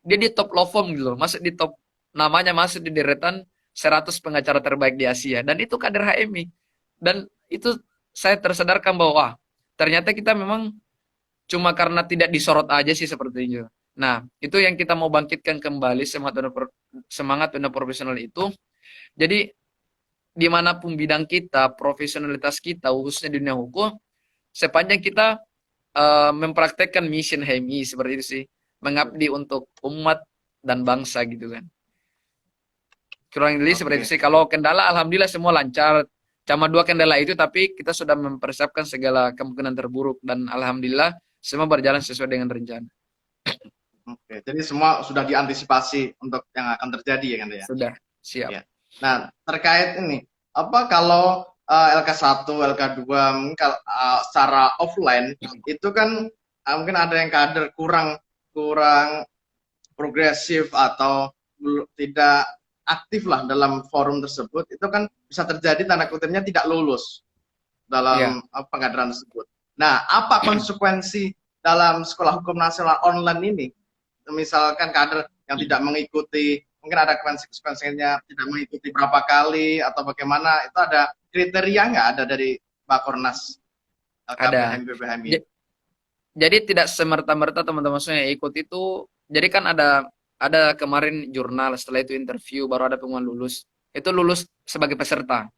dia di top law firm gitu loh, masuk di top, namanya masuk di deretan 100 pengacara terbaik di Asia, dan itu kader HMI. Dan itu saya tersadarkan bahwa wah, ternyata kita memang cuma karena tidak disorot aja sih seperti itu. Nah, itu yang kita mau bangkitkan kembali semangat dunia profesional itu. Jadi dimanapun bidang kita, profesionalitas kita, khususnya di dunia hukum, sepanjang kita mempraktekkan mission HMI seperti itu sih, mengabdi untuk umat dan bangsa gitu kan. Kurang lebih seperti itu oke. sih. Kalau kendala, alhamdulillah semua lancar. Cuma 2 kendala itu, tapi kita sudah mempersiapkan segala kemungkinan terburuk dan alhamdulillah semua berjalan sesuai dengan rencana. Oke, jadi semua sudah diantisipasi untuk yang akan terjadi ya kan ya. Sudah siap. Ya. Nah, terkait ini, apa kalau LK1, LK2 mungkin kalau secara offline itu kan mungkin ada yang kader kurang kurang progresif atau tidak aktif lah dalam forum tersebut, itu kan bisa terjadi tanda kutipnya tidak lulus Ya. dalam pengkaderan tersebut. Nah, apa konsekuensi dalam sekolah hukum nasional online ini, misalkan kader yang tidak mengikuti, mungkin ada konsekuensinya tidak mengikuti berapa kali atau bagaimana, itu ada kriteria nggak ada dari Bakornas Ada. LKPHM BPHM ini? Jadi tidak semerta-merta teman-teman semua yang ikut itu. Jadi kan ada kemarin jurnal, setelah itu interview, baru ada pengumuman lulus. Itu lulus sebagai peserta.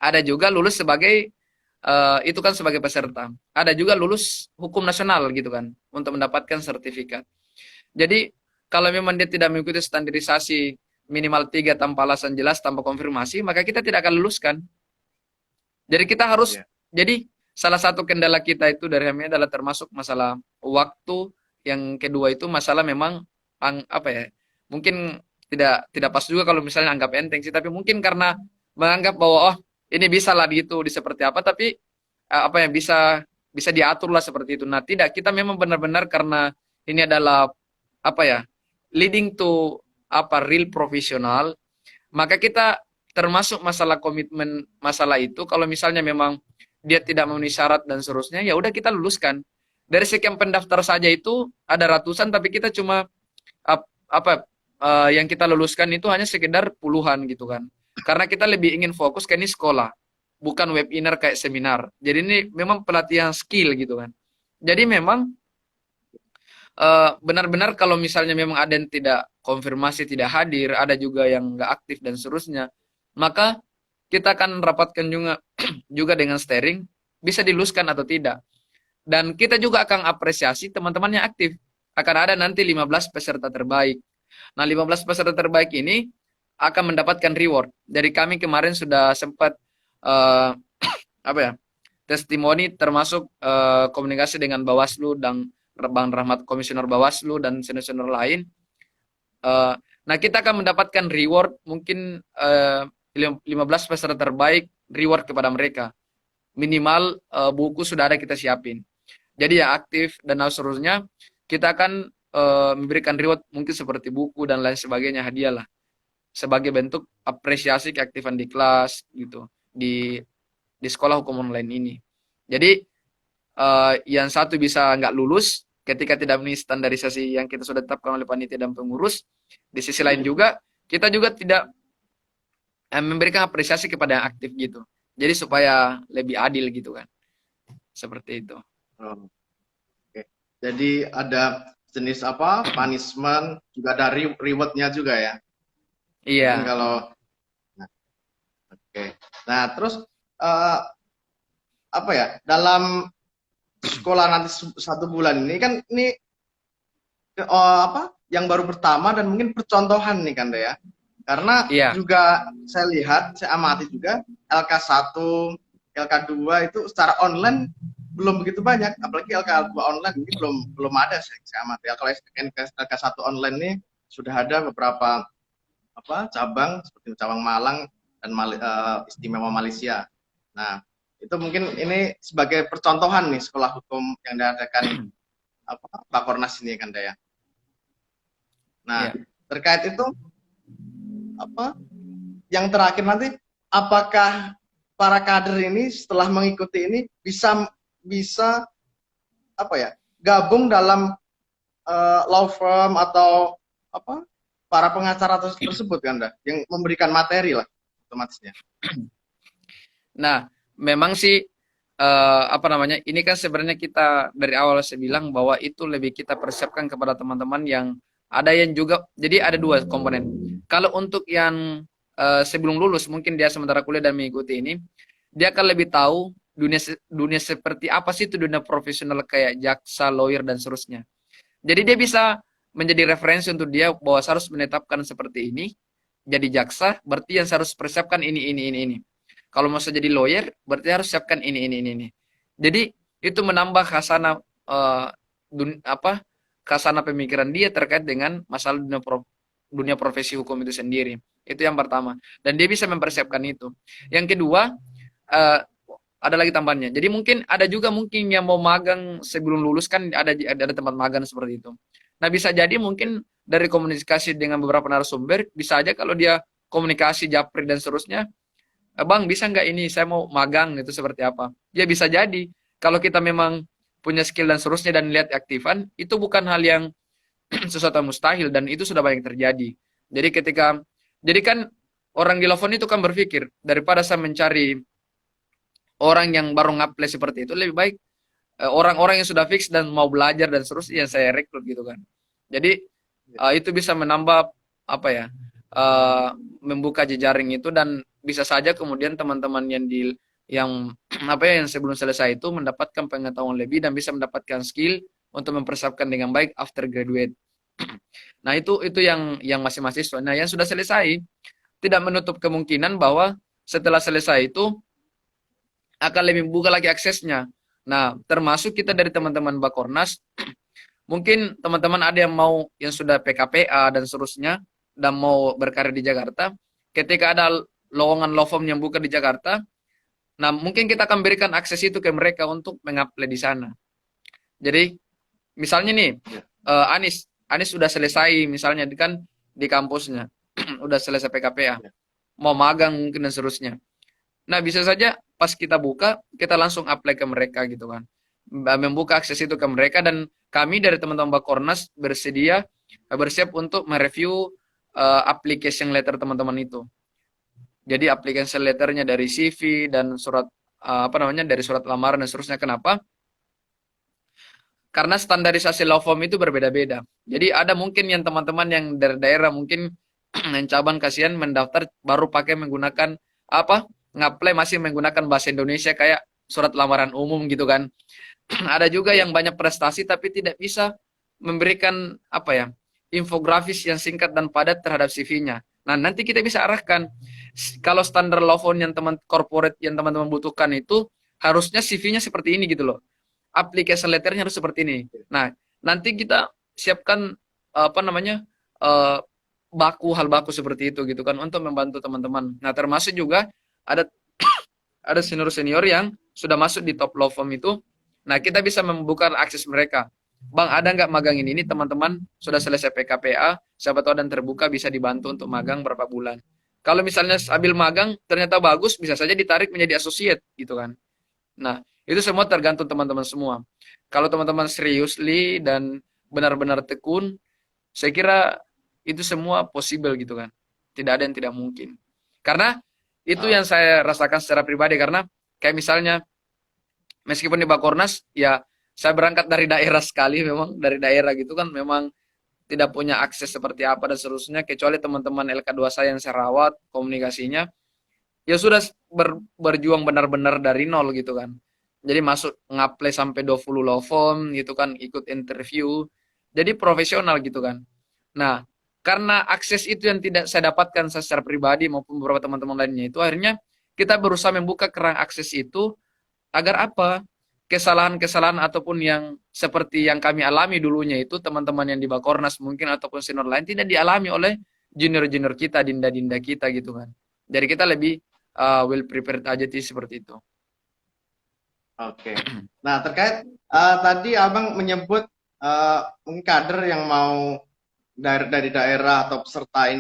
Ada juga lulus sebagai itu kan sebagai peserta. Ada juga lulus hukum nasional gitu kan untuk mendapatkan sertifikat. Jadi kalau memang dia tidak mengikuti standarisasi minimal 3 tanpa alasan jelas, tanpa konfirmasi, maka kita tidak akan luluskan. Jadi kita harus, jadi salah satu kendala kita itu dari HMI adalah termasuk masalah waktu. Yang kedua itu masalah memang apa ya? Mungkin tidak pas juga kalau misalnya anggap enteng sih, tapi mungkin karena menganggap bahwa oh ini bisa lah di seperti apa, tapi apa ya bisa diatur lah seperti itu. Nah, tidak, kita memang benar-benar karena ini adalah apa ya? Leading to apa real profesional, maka kita termasuk masalah komitmen masalah itu kalau misalnya memang dia tidak memenuhi syarat dan seterusnya, ya udah kita luluskan. Dari sekian pendaftar saja itu ada ratusan, tapi kita cuma yang kita luluskan itu hanya sekedar puluhan gitu kan. Karena kita lebih ingin fokus ke ini sekolah, bukan webinar kayak seminar. Jadi ini memang pelatihan skill gitu kan. Jadi memang benar-benar kalau misalnya memang ada yang tidak konfirmasi, tidak hadir, ada juga yang nggak aktif dan seterusnya, maka kita akan rapatkan juga dengan steering, bisa diluluskan atau tidak. Dan kita juga akan apresiasi teman-teman yang aktif. Akan ada nanti 15 peserta terbaik. Nah, 15 peserta terbaik ini akan mendapatkan reward. Dari kami kemarin sudah sempat apa ya, testimoni termasuk komunikasi dengan Bawaslu dan Bang Rahmat Komisioner Bawaslu dan senior-senior lain. Nah, kita akan mendapatkan reward mungkin 15 peserta terbaik, reward kepada mereka. Minimal buku sudah ada kita siapin. Jadi ya aktif dan seterusnya, kita akan memberikan reward mungkin seperti buku dan lain sebagainya, hadiah lah. Sebagai bentuk apresiasi keaktifan di kelas gitu, di sekolah hukum online ini. Jadi yang satu bisa nggak lulus ketika tidak memenuhi standarisasi yang kita sudah tetapkan oleh panitia dan pengurus. Di sisi lain juga kita juga tidak memberikan apresiasi kepada yang aktif gitu. Jadi supaya lebih adil gitu kan. Seperti itu. Oke. Jadi ada jenis apa? Punishment, juga ada rewardnya juga ya. Iya. Mungkin kalau oke. Nah, terus apa ya? Dalam sekolah nanti 1 bulan ini kan ini apa? Yang baru pertama dan mungkin percontohan nih kan ya. Karena juga saya lihat, saya amati juga LK1, LK2 itu secara online belum begitu banyak, apalagi LK2 online ini belum ada saya amati. Kalau LK1 online ini sudah ada beberapa cabang seperti cabang Malang dan Istimewa Malaysia. Nah, itu mungkin ini sebagai percontohan nih sekolah hukum yang diadakan Bakornas ini kan ya. Nah, terkait itu yang terakhir nanti, apakah para kader ini setelah mengikuti ini bisa gabung dalam law firm atau para pengacara tersebut kan yang memberikan materi lah otomatisnya. Nah, memang sih ini kan sebenarnya kita dari awal saya bilang bahwa itu lebih kita persiapkan kepada teman-teman yang ada yang juga, jadi ada 2 komponen. Kalau untuk yang sebelum lulus, mungkin dia sementara kuliah dan mengikuti ini, dia akan lebih tahu dunia seperti apa sih itu dunia profesional kayak jaksa, lawyer dan seterusnya. Jadi dia bisa menjadi referensi untuk dia bahwa harus menetapkan seperti ini. Jadi jaksa berarti yang harus persiapkan ini. Kalau mau jadi lawyer berarti harus siapkan ini. Jadi itu menambah khasana khasana pemikiran dia terkait dengan masalah dunia profesi hukum itu sendiri. Itu yang pertama. Dan dia bisa mempersiapkan itu. Yang kedua, ada lagi tambahannya. Jadi mungkin ada juga yang mau magang sebelum lulus kan ada tempat magang seperti itu. Nah, bisa jadi mungkin dari komunikasi dengan beberapa narasumber, bisa aja kalau dia komunikasi japri dan seterusnya, Bang bisa nggak ini saya mau magang itu seperti apa? Ya bisa jadi. Kalau kita memang punya skill dan seterusnya dan lihat aktifan, itu bukan hal yang sesuatu yang mustahil dan itu sudah banyak terjadi. Jadi jadi kan orang di Lovon itu kan berpikir daripada saya mencari orang yang baru ngaplay seperti itu, lebih baik orang-orang yang sudah fix dan mau belajar dan seterusnya yang saya rekrut gitu kan. Jadi itu bisa menambah apa ya, membuka jejaring itu dan bisa saja kemudian teman-teman yang apa ya, yang sebelum selesai itu mendapatkan pengetahuan lebih dan bisa mendapatkan skill untuk mempersiapkan dengan baik after graduate. Nah, itu yang masih mahasiswa. Nah, yang sudah selesai tidak menutup kemungkinan bahwa setelah selesai itu akan lebih buka lagi aksesnya. Nah, termasuk kita dari teman-teman Bakornas, mungkin teman-teman ada yang sudah PKPA dan seterusnya dan mau berkarir di Jakarta, ketika ada lowongan law firm yang buka di Jakarta, nah mungkin kita akan berikan akses itu ke mereka untuk mengapply di sana. Jadi misalnya nih, Anis sudah selesai misalnya kan di kampusnya, udah selesai PKPA, mau magang mungkin dan seterusnya. Nah, bisa saja pas kita buka, kita langsung apply ke mereka gitu kan. Membuka akses itu ke mereka dan kami dari teman-teman Bakornas bersiap untuk mereview application letter teman-teman itu. Jadi application letternya dari CV dan surat dari surat lamaran dan seterusnya. Kenapa? Karena standarisasi law firm itu berbeda-beda. Jadi ada mungkin yang teman-teman yang dari daerah mungkin yang cabang kasihan mendaftar baru pakai menggunakan ngapply masih menggunakan bahasa Indonesia kayak surat lamaran umum gitu kan. Ada juga yang banyak prestasi tapi tidak bisa memberikan infografis yang singkat dan padat terhadap CV-nya. Nah, nanti kita bisa arahkan kalau standar law firm yang corporate yang teman-teman butuhkan itu harusnya CV-nya seperti ini gitu loh. Application letternya harus seperti ini. Nah, nanti kita siapkan hal baku seperti itu gitu kan untuk membantu teman-teman. Nah, termasuk juga ada senior-senior yang sudah masuk di top law firm itu. Nah, kita bisa membuka akses mereka. Bang, ada nggak magang ini? Teman-teman sudah selesai PKPA, siapa tahu dan terbuka bisa dibantu untuk magang berapa bulan. Kalau misalnya sambil magang ternyata bagus, bisa saja ditarik menjadi associate gitu kan. Nah, itu semua tergantung teman-teman semua. Kalau teman-teman seriously dan benar-benar tekun, saya kira itu semua possible gitu kan. Tidak ada yang tidak mungkin. Karena itu yang saya rasakan secara pribadi, karena kayak misalnya meskipun di Bakornas ya saya berangkat dari daerah sekali, memang dari daerah gitu kan, memang tidak punya akses seperti apa dan seterusnya, kecuali teman-teman LK2 saya yang saya rawat komunikasinya ya sudah berjuang benar-benar dari nol gitu kan. Jadi masuk ngapply sampai 20 law firm gitu kan, ikut interview, jadi profesional gitu kan. Nah, karena akses itu yang tidak saya dapatkan secara pribadi maupun beberapa teman-teman lainnya, itu akhirnya kita berusaha membuka keran akses itu agar kesalahan-kesalahan ataupun yang seperti yang kami alami dulunya itu teman-teman yang di Bakornas mungkin ataupun senior lain tidak dialami oleh junior-junior kita, dinda-dinda kita gitu kan. Jadi kita lebih well prepared aja sih seperti itu. Oke. Nah, terkait tadi Abang menyebut mungkin kader yang mau dari daerah atau peserta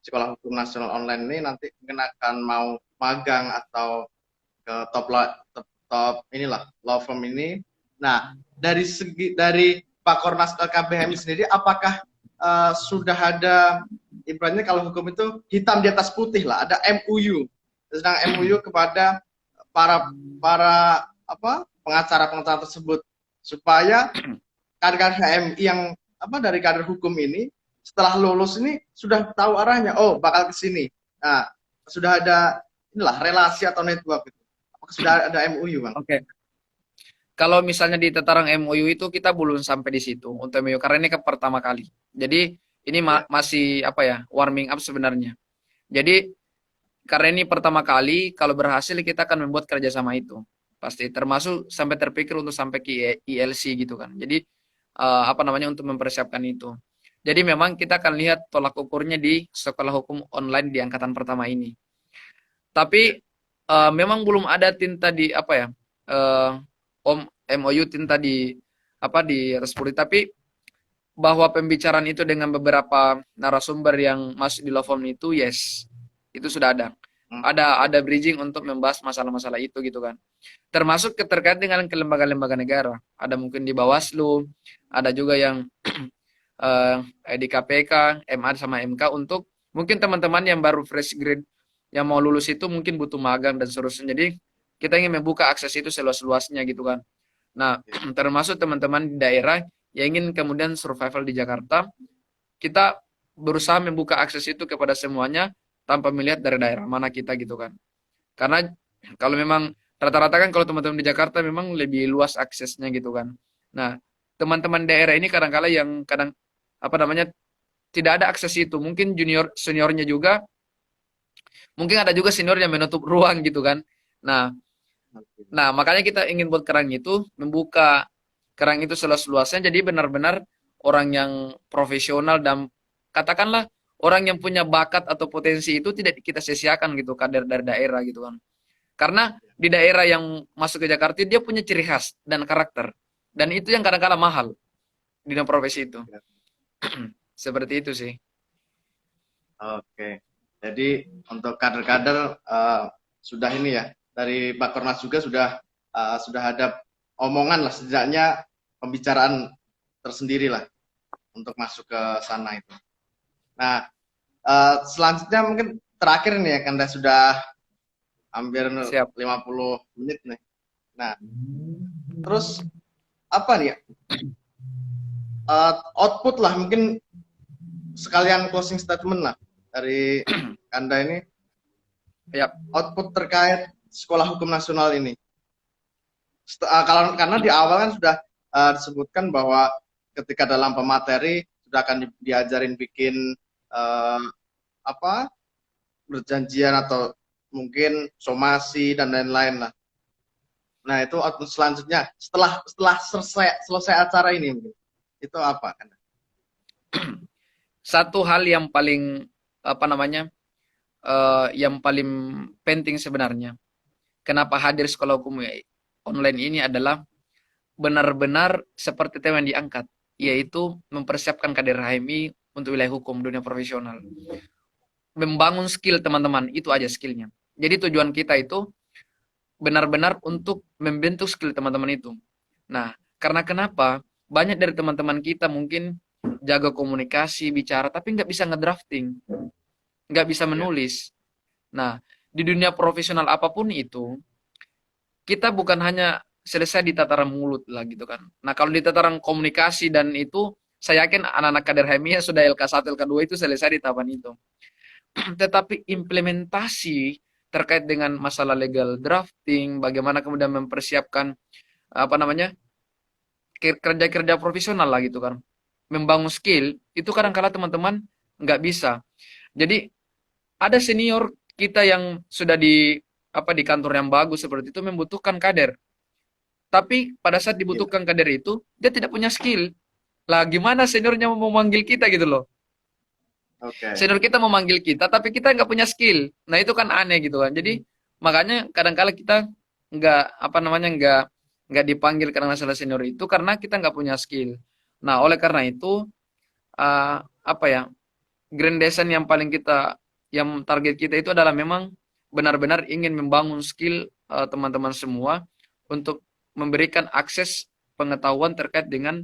Sekolah Hukum Nasional Online ini nanti mungkin akan mau magang atau ke top law firm ini. Nah, dari Bakornas LKBHM sendiri, apakah sudah ada ibaratnya kalau hukum itu hitam di atas putih lah, ada MOU, sedang MOU kepada para pengacara tersebut supaya kader HMI yang dari kader hukum ini setelah lulus ini sudah tahu arahnya, oh bakal ke sini. Nah, sudah ada relasi atau network gitu. Apakah sudah ada MOU, Bang? Oke. Kalau misalnya di tataran MOU itu kita belum sampai di situ untuk MOU karena ini kan pertama kali. Jadi ini masih warming up sebenarnya. Jadi karena ini pertama kali, kalau berhasil kita akan membuat kerjasama itu pasti, termasuk sampai terpikir untuk sampai ke ILC gitu kan. Jadi untuk mempersiapkan itu. Jadi memang kita akan lihat tolak ukurnya di sekolah hukum online di angkatan pertama ini. Tapi memang belum ada tinta di MOU tinta di Respuri, tapi bahwa pembicaraan itu dengan beberapa narasumber yang masuk di law firm itu, yes, itu sudah ada. ada bridging untuk membahas masalah-masalah itu gitu kan. Termasuk terkait dengan lembaga-lembaga negara. Ada mungkin di Bawaslu, ada juga yang di KPK, MA sama MK untuk mungkin teman-teman yang baru fresh grade yang mau lulus itu mungkin butuh magang dan seterusnya. Jadi kita ingin membuka akses itu seluas-luasnya gitu kan. Nah, termasuk teman-teman di daerah yang ingin kemudian survival di Jakarta, kita berusaha membuka akses itu kepada semuanya tanpa melihat dari daerah mana kita gitu kan. Karena kalau memang rata-rata kan kalau teman-teman di Jakarta memang lebih luas aksesnya gitu kan. Nah, teman-teman daerah ini kadang-kala yang kadang apa namanya tidak ada akses itu. Mungkin junior seniornya juga, mungkin ada juga senior yang menutup ruang gitu kan. Nah, makanya kita ingin buat kerang itu membuka kerang itu seluas-luasnya. Jadi benar-benar orang yang profesional dan katakanlah orang yang punya bakat atau potensi itu tidak kita sia-siakan gitu kader dari daerah gitu kan. Karena di daerah yang masuk ke Jakarta dia punya ciri khas dan karakter. Dan itu yang kadang-kala mahal di dalam profesi itu. Seperti itu sih. Oke. Jadi untuk kader-kader sudah ini ya, dari Pak Kornas juga sudah ada omongan lah, setidaknya pembicaraan tersendiri lah untuk masuk ke sana itu. Nah, selanjutnya mungkin terakhir nih ya, Kanda sudah hampir Siap. 50 menit nih. Nah, terus apa nih ya? Output lah, mungkin sekalian closing statement lah dari Kanda ini. Yap. Output terkait Sekolah Hukum Nasional ini. Karena di awal kan sudah disebutkan bahwa ketika dalam pemateri sudah akan diajarin bikin perjanjian atau mungkin somasi dan lain-lain lah. Nah, itu output selanjutnya setelah selesai acara ini mungkin. Itu apa kan? Satu hal yang paling yang paling penting sebenarnya kenapa hadir sekolah hukum online ini adalah benar-benar seperti tema yang diangkat, yaitu mempersiapkan kader HMI untuk wilayah hukum dunia profesional. Membangun skill teman-teman, itu aja skillnya. Jadi tujuan kita itu benar-benar untuk membentuk skill teman-teman itu. Nah, karena kenapa? Banyak dari teman-teman kita mungkin jaga komunikasi, bicara, tapi nggak bisa ngedrafting, nggak bisa menulis. Nah, di dunia profesional apapun itu, kita bukan hanya selesai di tataran mulut lah gitu kan. Nah, kalau di tataran komunikasi dan itu, saya yakin anak-anak kader HMI yang sudah LK1, LK2 itu selesai di tahapan itu. Tetapi implementasi terkait dengan masalah legal drafting, bagaimana kemudian mempersiapkan kerja-kerja profesional lah gitu kan, membangun skill itu kadang-kala teman-teman nggak bisa. Jadi ada senior kita yang sudah di kantor yang bagus seperti itu membutuhkan kader, tapi pada saat dibutuhkan kader itu dia tidak punya skill lah. Gimana seniornya mau memanggil kita gitu loh? Senior kita memanggil kita, tapi kita nggak punya skill. Nah itu kan aneh gitu kan. Jadi makanya kadang-kala kita nggak dipanggil karena masalah senior itu karena kita nggak punya skill. Nah oleh karena itu grand design yang target kita itu adalah memang benar-benar ingin membangun skill teman-teman semua untuk memberikan akses pengetahuan terkait dengan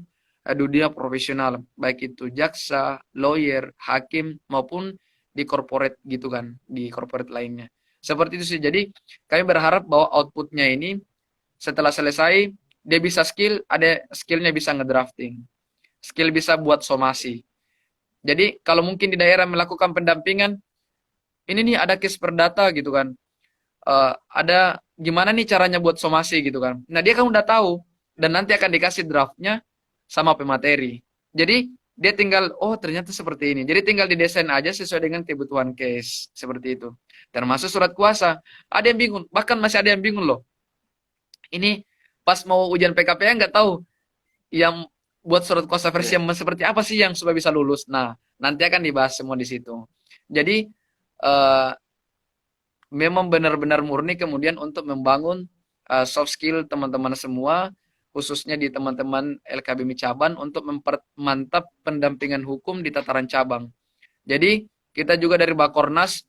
dunia profesional, baik itu jaksa, lawyer, hakim, maupun di corporate gitu kan, di corporate lainnya. Seperti itu sih. Jadi kami berharap bahwa outputnya ini setelah selesai, dia bisa skill, ada skillnya bisa ngedrafting, skill bisa buat somasi. Jadi kalau mungkin di daerah melakukan pendampingan, ini nih ada case perdata gitu kan, ada gimana nih caranya buat somasi gitu kan. Nah dia kan udah tahu, dan nanti akan dikasih draftnya sama pemateri. Jadi dia tinggal, oh ternyata seperti ini. Jadi tinggal didesain aja sesuai dengan kebutuhan case. Seperti itu. Termasuk surat kuasa. Ada yang bingung. Bahkan masih ada yang bingung loh. Ini pas mau ujian PKPA nggak tahu yang buat surat kuasa versi yang seperti apa sih yang supaya bisa lulus. Nah, nanti akan dibahas semua di situ. Jadi memang benar-benar murni kemudian untuk membangun soft skill teman-teman semua, khususnya di teman-teman LKBMI cabang untuk mempermantap pendampingan hukum di tataran cabang. Jadi kita juga dari Bakornas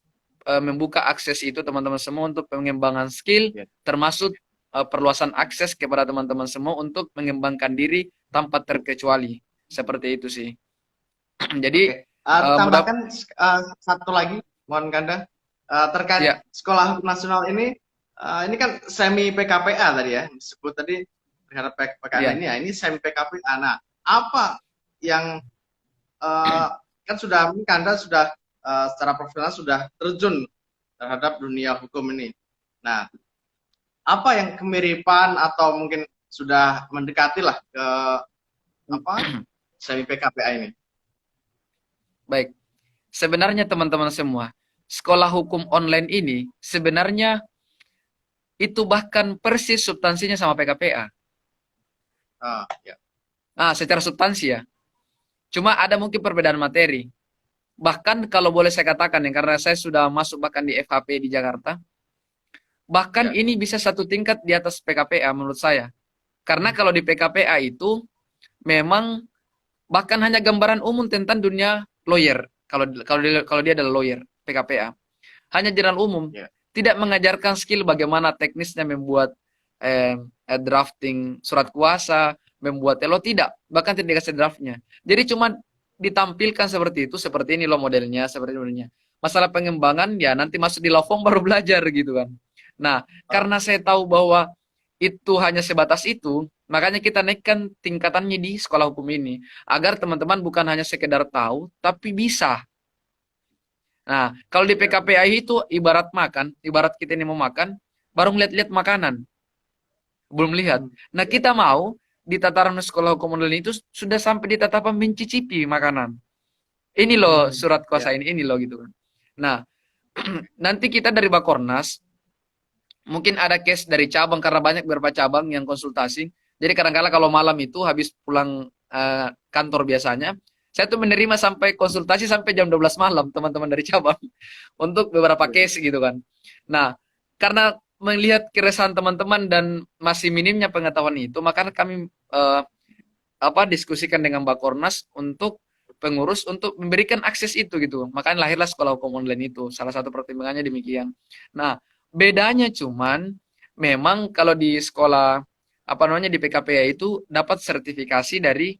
membuka akses itu teman-teman semua untuk pengembangan skill, Ya. termasuk perluasan akses kepada teman-teman semua untuk mengembangkan diri tanpa terkecuali. Seperti itu sih. Jadi Oke. mudah Tambahkan satu lagi, mohon Kanda, terkait ya, Sekolah Hukum Nasional ini kan semi PKPA tadi ya, disebut tadi terhadap PKN ya, ini ya, ini semi PKPA. Nah, apa yang kan sudah mungkin Kanda sudah secara profesional sudah terjun terhadap dunia hukum ini. Nah, apa yang kemiripan atau mungkin sudah mendekati lah ke apa semi PKPA ini? baik. Sebenarnya teman-teman semua, sekolah hukum online ini sebenarnya itu bahkan persis substansinya sama PKPA. Ya. Nah, secara substansi ya. Cuma ada mungkin perbedaan materi. Bahkan kalau boleh saya katakan ya, karena saya sudah masuk bahkan di FHP di Jakarta, bahkan Ya. ini bisa satu tingkat di atas PKPA menurut saya. Karena kalau di PKPA itu memang bahkan hanya gambaran umum tentang dunia lawyer. Kalau dia adalah lawyer, PKPA. Hanya general umum, Ya. tidak mengajarkan skill bagaimana teknisnya membuat drafting surat kuasa, membuat LO, tidak, bahkan tidak dikasih draftnya. Jadi cuma ditampilkan seperti itu, seperti ini loh modelnya, seperti ini modelnya. Masalah pengembangan ya nanti masuk di law firm baru belajar gitu kan. Nah, karena saya tahu bahwa itu hanya sebatas itu, makanya kita naikkan tingkatannya di sekolah hukum ini agar teman-teman bukan hanya sekedar tahu, tapi bisa. Nah, kalau di Ya. PKPI itu ibarat makan, ibarat kita ini mau makan, baru ngeliat-liat makanan, belum lihat. Nah, Ya. kita mau di tataran sekolah hukum online itu sudah sampai di tatapan mencicipi makanan. Ini loh surat Ya. kuasa ini loh gitu kan. Nah, nanti kita dari Bakornas, mungkin ada case dari cabang karena banyak beberapa cabang yang konsultasi. Jadi kadang-kala kalau malam itu habis pulang kantor biasanya, saya tuh menerima sampai konsultasi sampai jam 12 malam teman-teman dari cabang untuk beberapa case gitu kan. Nah, karena melihat keresahan teman-teman dan masih minimnya pengetahuan itu, maka kami diskusikan dengan Bakornas untuk pengurus untuk memberikan akses itu gitu. Makanya lahirlah sekolah hukum online itu. Salah satu pertimbangannya demikian. Nah, bedanya cuman memang kalau di sekolah di PKPA itu dapat sertifikasi dari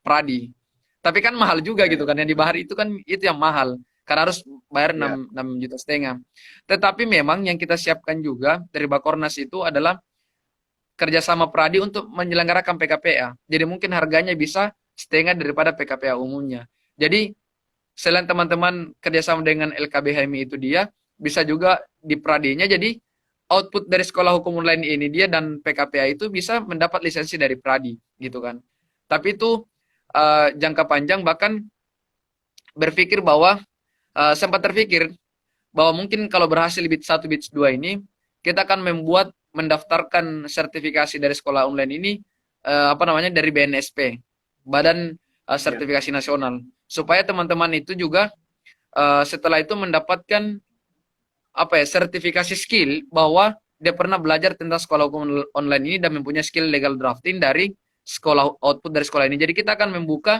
Pradi. Tapi kan mahal juga gitu kan, yang di Bahari itu kan itu yang mahal karena harus bayar Ya. 6 juta setengah. Tetapi memang yang kita siapkan juga dari Bakornas itu adalah kerjasama Pradi untuk menyelenggarakan PKPA. Jadi mungkin harganya bisa setengah daripada PKPA umumnya. Jadi selain teman-teman kerjasama dengan LKB HMI itu dia bisa juga di Pradinya. Jadi output dari sekolah hukum online ini dia dan PKPA itu bisa mendapat lisensi dari Pradi gitu kan. Tapi itu jangka panjang, bahkan berpikir bahwa sempat terpikir bahwa mungkin kalau berhasil bit 1 bit 2 ini kita akan mendaftarkan sertifikasi dari sekolah online ini dari BNSP, Badan Sertifikasi Nasional, supaya teman-teman itu juga setelah itu mendapatkan sertifikasi skill bahwa dia pernah belajar tentang sekolah hukum online ini dan mempunyai skill legal drafting dari output dari sekolah ini. Jadi kita akan membuka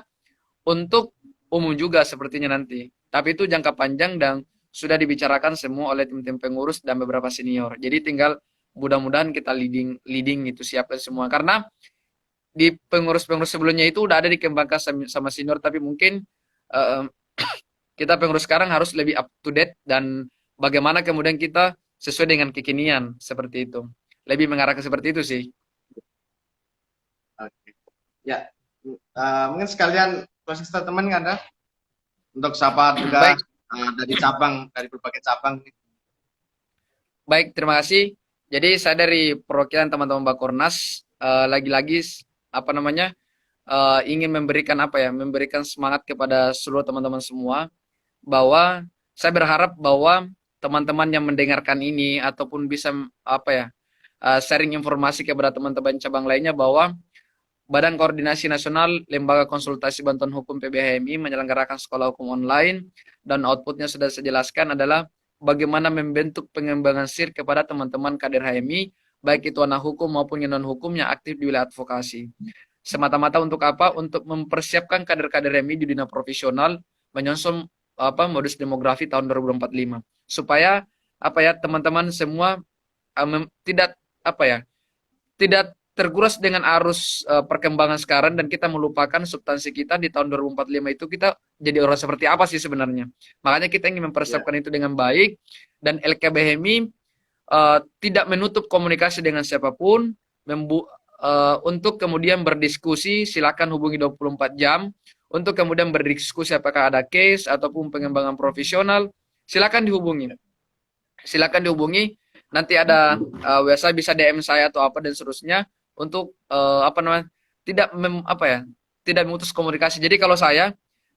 untuk umum juga sepertinya nanti. Tapi itu jangka panjang dan sudah dibicarakan semua oleh tim-tim pengurus dan beberapa senior. Jadi tinggal mudah-mudahan kita leading itu siapkan semua. Karena di pengurus-pengurus sebelumnya itu udah ada dikembangkan sama senior, tapi mungkin kita pengurus sekarang harus lebih up to date dan bagaimana kemudian kita sesuai dengan kekinian seperti itu. Lebih mengarah ke seperti itu sih. Oke. Ya, mungkin sekalian closing statement kan Anda untuk sapa juga Baik. dari berbagai cabang. Baik, terima kasih. Jadi saya dari perwakilan teman-teman Bakornas lagi-lagi ingin memberikan semangat kepada seluruh teman-teman semua bahwa saya berharap bahwa teman-teman yang mendengarkan ini ataupun bisa sharing informasi kepada teman-teman cabang lainnya bahwa Badan Koordinasi Nasional Lembaga Konsultasi Bantuan Hukum PBHMI menyelenggarakan sekolah hukum online dan outputnya sudah saya jelaskan adalah bagaimana membentuk pengembangan SIR kepada teman-teman kader HMI, baik itu anak hukum maupun non hukum yang aktif di wilayah advokasi. Semata-mata untuk apa? Untuk mempersiapkan kader-kader HMI di dunia profesional, menyongsong modus demografi tahun 2045 supaya teman-teman semua tidak tidak terkuras dengan arus perkembangan sekarang dan kita melupakan substansi kita di tahun 2045 itu kita jadi orang seperti apa sih sebenarnya. Makanya kita ingin mempersiapkan itu dengan baik dan LKBHMI tidak menutup komunikasi dengan siapapun untuk kemudian berdiskusi. Silakan hubungi 24 jam untuk kemudian berdiskusi apakah ada case ataupun pengembangan profesional. Silakan dihubungi, nanti ada website, bisa DM saya atau apa dan seterusnya untuk tidak memutus komunikasi. Jadi kalau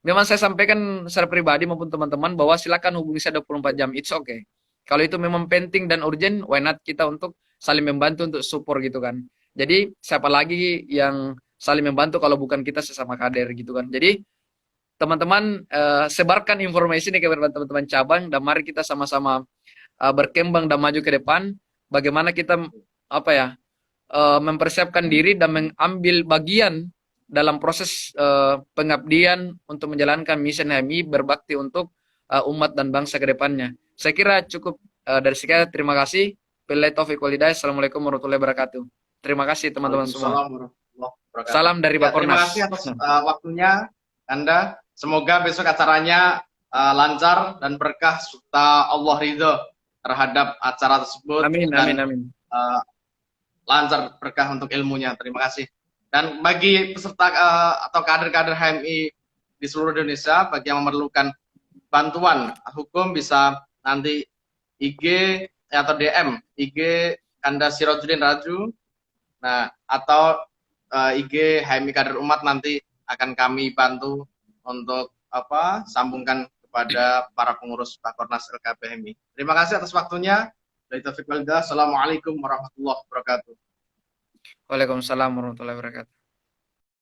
memang saya sampaikan secara pribadi maupun teman-teman bahwa silakan hubungi saya 24 jam, it's okay. Kalau itu memang penting dan urgent, why not kita untuk saling membantu, untuk support gitu kan. Jadi siapa lagi yang saling membantu kalau bukan kita sesama kader gitu kan. Jadi teman-teman sebarkan informasi ini kepada teman-teman cabang dan mari kita sama-sama berkembang dan maju ke depan. Bagaimana kita mempersiapkan diri dan mengambil bagian dalam proses pengabdian untuk menjalankan misi HMI berbakti untuk umat dan bangsa ke depannya. Saya kira cukup dari sekian. Terima kasih. Billahi taufiq wal hidayah. Assalamualaikum warahmatullahi wabarakatuh. Terima kasih teman-teman semua. Salam dari Bapak Terima kasih atas waktunya Anda. Semoga besok acaranya lancar dan berkah serta Allah ridho terhadap acara tersebut. Amin. Lancar berkah untuk ilmunya. Terima kasih. Dan bagi peserta atau kader-kader HMI di seluruh Indonesia, bagi yang memerlukan bantuan hukum bisa nanti IG atau DM IG Kanda Sirojudin Raju, nah atau IG HMI Kader Umat, nanti akan kami bantu untuk sambungkan kepada para pengurus Pakornas LKBHMI. Terima kasih atas waktunya. Assalamualaikum warahmatullahi wabarakatuh. Waalaikumsalam warahmatullahi wabarakatuh.